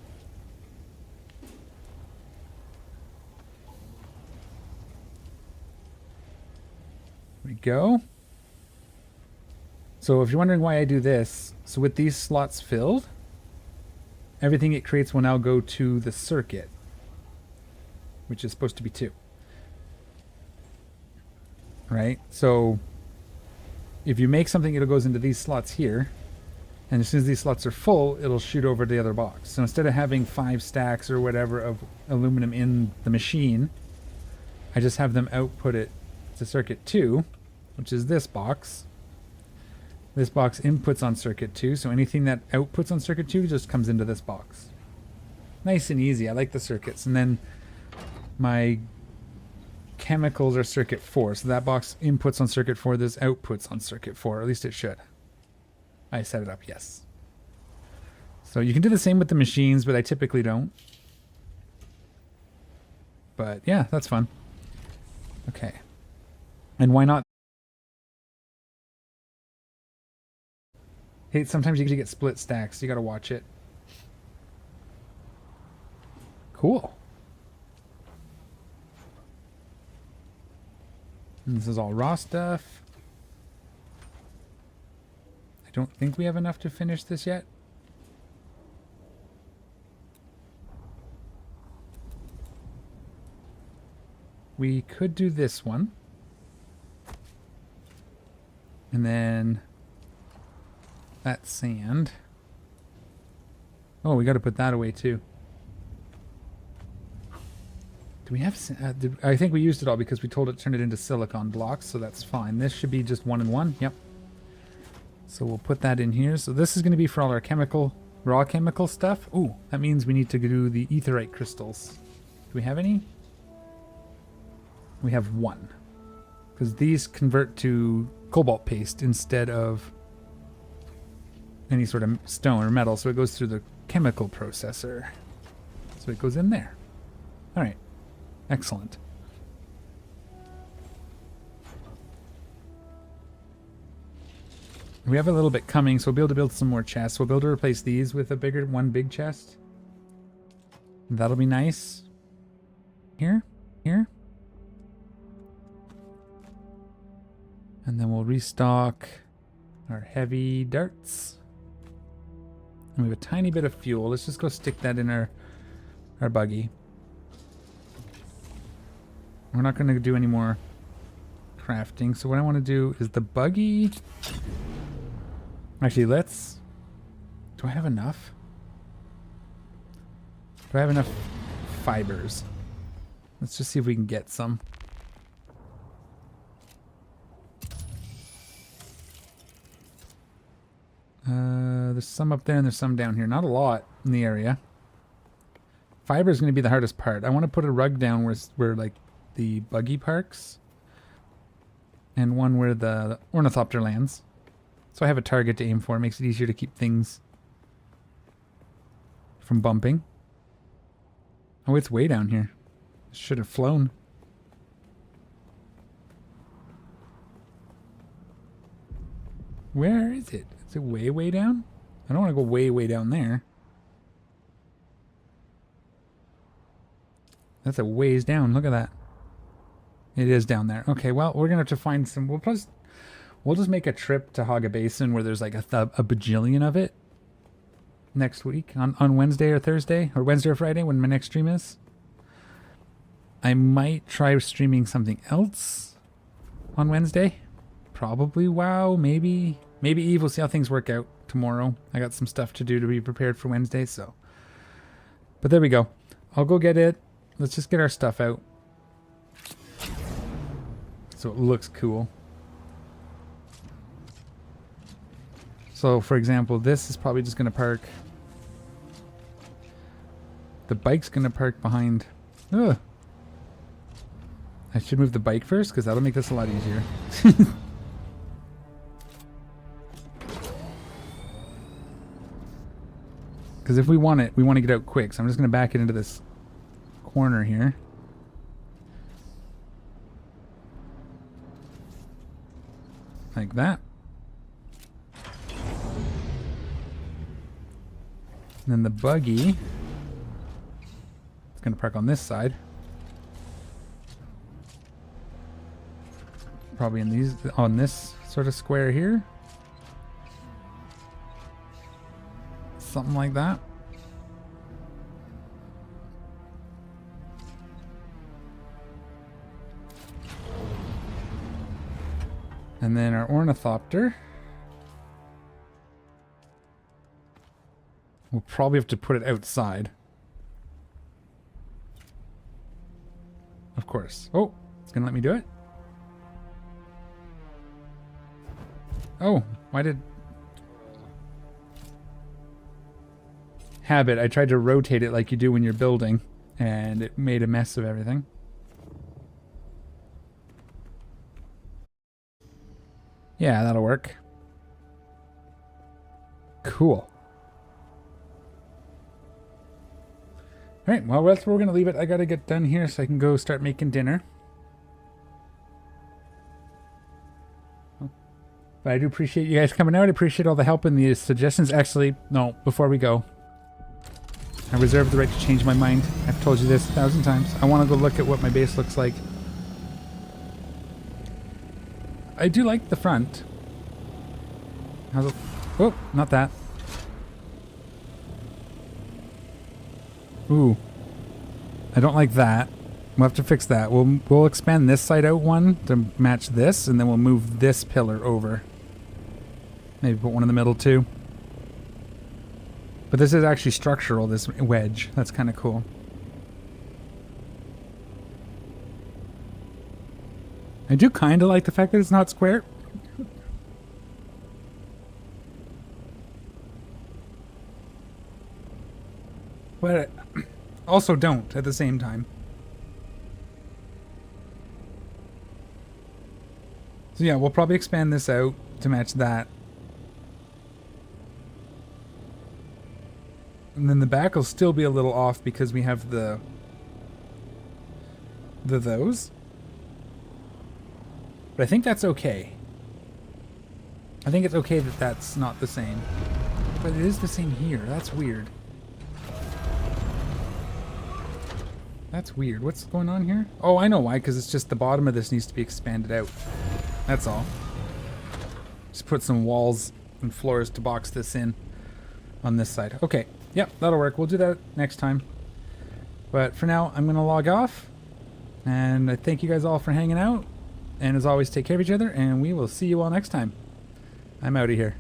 Speaker 1: There we go. So if you're wondering why I do this, so with these slots filled, everything it creates will now go to the circuit, which is supposed to be 2. Right? So if you make something, it goes into these slots here. And as soon as these slots are full, it'll shoot over to the other box. So instead of having 5 stacks or whatever of aluminum in the machine, I just have them output it to circuit 2, which is this box. This box inputs on circuit 2, so anything that outputs on circuit 2 just comes into this box. Nice and easy. I like the circuits. And then my chemicals are circuit 4, so that box inputs on circuit 4, there's outputs on circuit 4, or at least it should. I set it up, yes. So you can do the same with the machines, but I typically don't. But yeah, that's fun. Okay. And why not Hey, sometimes you get split stacks. You gotta watch it. Cool. And this is all raw stuff. I don't think we have enough to finish this yet. We could do this one. And then that sand. Oh, we got to put that away too. Do we have... I think we used it all because we told it to turn it into silicon blocks, so that's fine. This should be just 1 and 1. Yep. So we'll put that in here. So this is going to be for all our raw chemical stuff. Ooh, that means we need to do the aetheryte crystals. Do we have any? We have 1. Because these convert to cobalt paste instead of any sort of stone or metal. So it goes through the chemical processor. So it goes in there. All right. Excellent. We have a little bit coming, so we'll be able to build some more chests. We'll be able to replace these with one big chest. That'll be nice. Here. And then we'll restock our heavy darts. And we have a tiny bit of fuel. Let's just go stick that in our buggy. We're not going to do any more crafting. So what I want to do is the buggy... Actually, let's... Do I have enough? Do I have enough fibers? Let's just see if we can get some. There's some up there and there's some down here. Not a lot in the area. Fiber is going to be the hardest part. I want to put a rug down where like the buggy parks, and one where the ornithopter lands. So I have a target to aim for. It makes it easier to keep things from bumping. Oh, it's way down here. Should have flown. Where is it? Is it way, way down? I don't want to go way, way down there. That's a ways down. Look at that. It is down there. Okay, well, we're going to have to find some... We'll just make a trip to Haga Basin where there's like a bajillion of it next week on Wednesday or Thursday, or Wednesday or Friday when my next stream is. I might try streaming something else on Wednesday. Probably WoW, maybe Eve. We'll see how things work out tomorrow. I got some stuff to do to be prepared for Wednesday, so. But there we go. I'll go get it. Let's just get our stuff out. So it looks cool. So, for example, this is probably just going to park. The bike's going to park behind. Ugh. I should move the bike first because that'll make this a lot easier. Because if we want it, we want to get out quick. So I'm just going to back it into this corner here. Like that. And then the buggy is going to park on this side. Probably on this sort of square here. Something like that. And then our ornithopter. We'll probably have to put it outside. Of course. Oh, it's going to let me do it. Oh, why did... Habit. I tried to rotate it like you do when you're building, and it made a mess of everything. Yeah, that'll work. Cool. Alright, well, that's where we're going to leave it. I got to get done here so I can go start making dinner. Oh. But I do appreciate you guys coming out. I appreciate all the help and the suggestions. Actually, no, before we go, I reserve the right to change my mind. I've told you this 1,000 times. I want to go look at what my base looks like. I do like the front. How's it? Oh, not that. Ooh. I don't like that. We'll have to fix that. We'll expand this side out one to match this, and then we'll move this pillar over. Maybe put one in the middle too. But this is actually structural, this wedge. That's kind of cool. I do kind of like the fact that it's not square. But also don't at the same time. So yeah, we'll probably expand this out to match that. And then the back will still be a little off because we have the those. But I think that's okay. I think it's okay that that's not the same. But it is the same here. That's weird. That's weird. What's going on here? Oh, I know why, because it's just the bottom of this needs to be expanded out. That's all. Just put some walls and floors to box this in on this side. Okay. Yep, that'll work. We'll do that next time. But for now, I'm going to log off. And I thank you guys all for hanging out. And as always, take care of each other, and we will see you all next time. I'm out of here.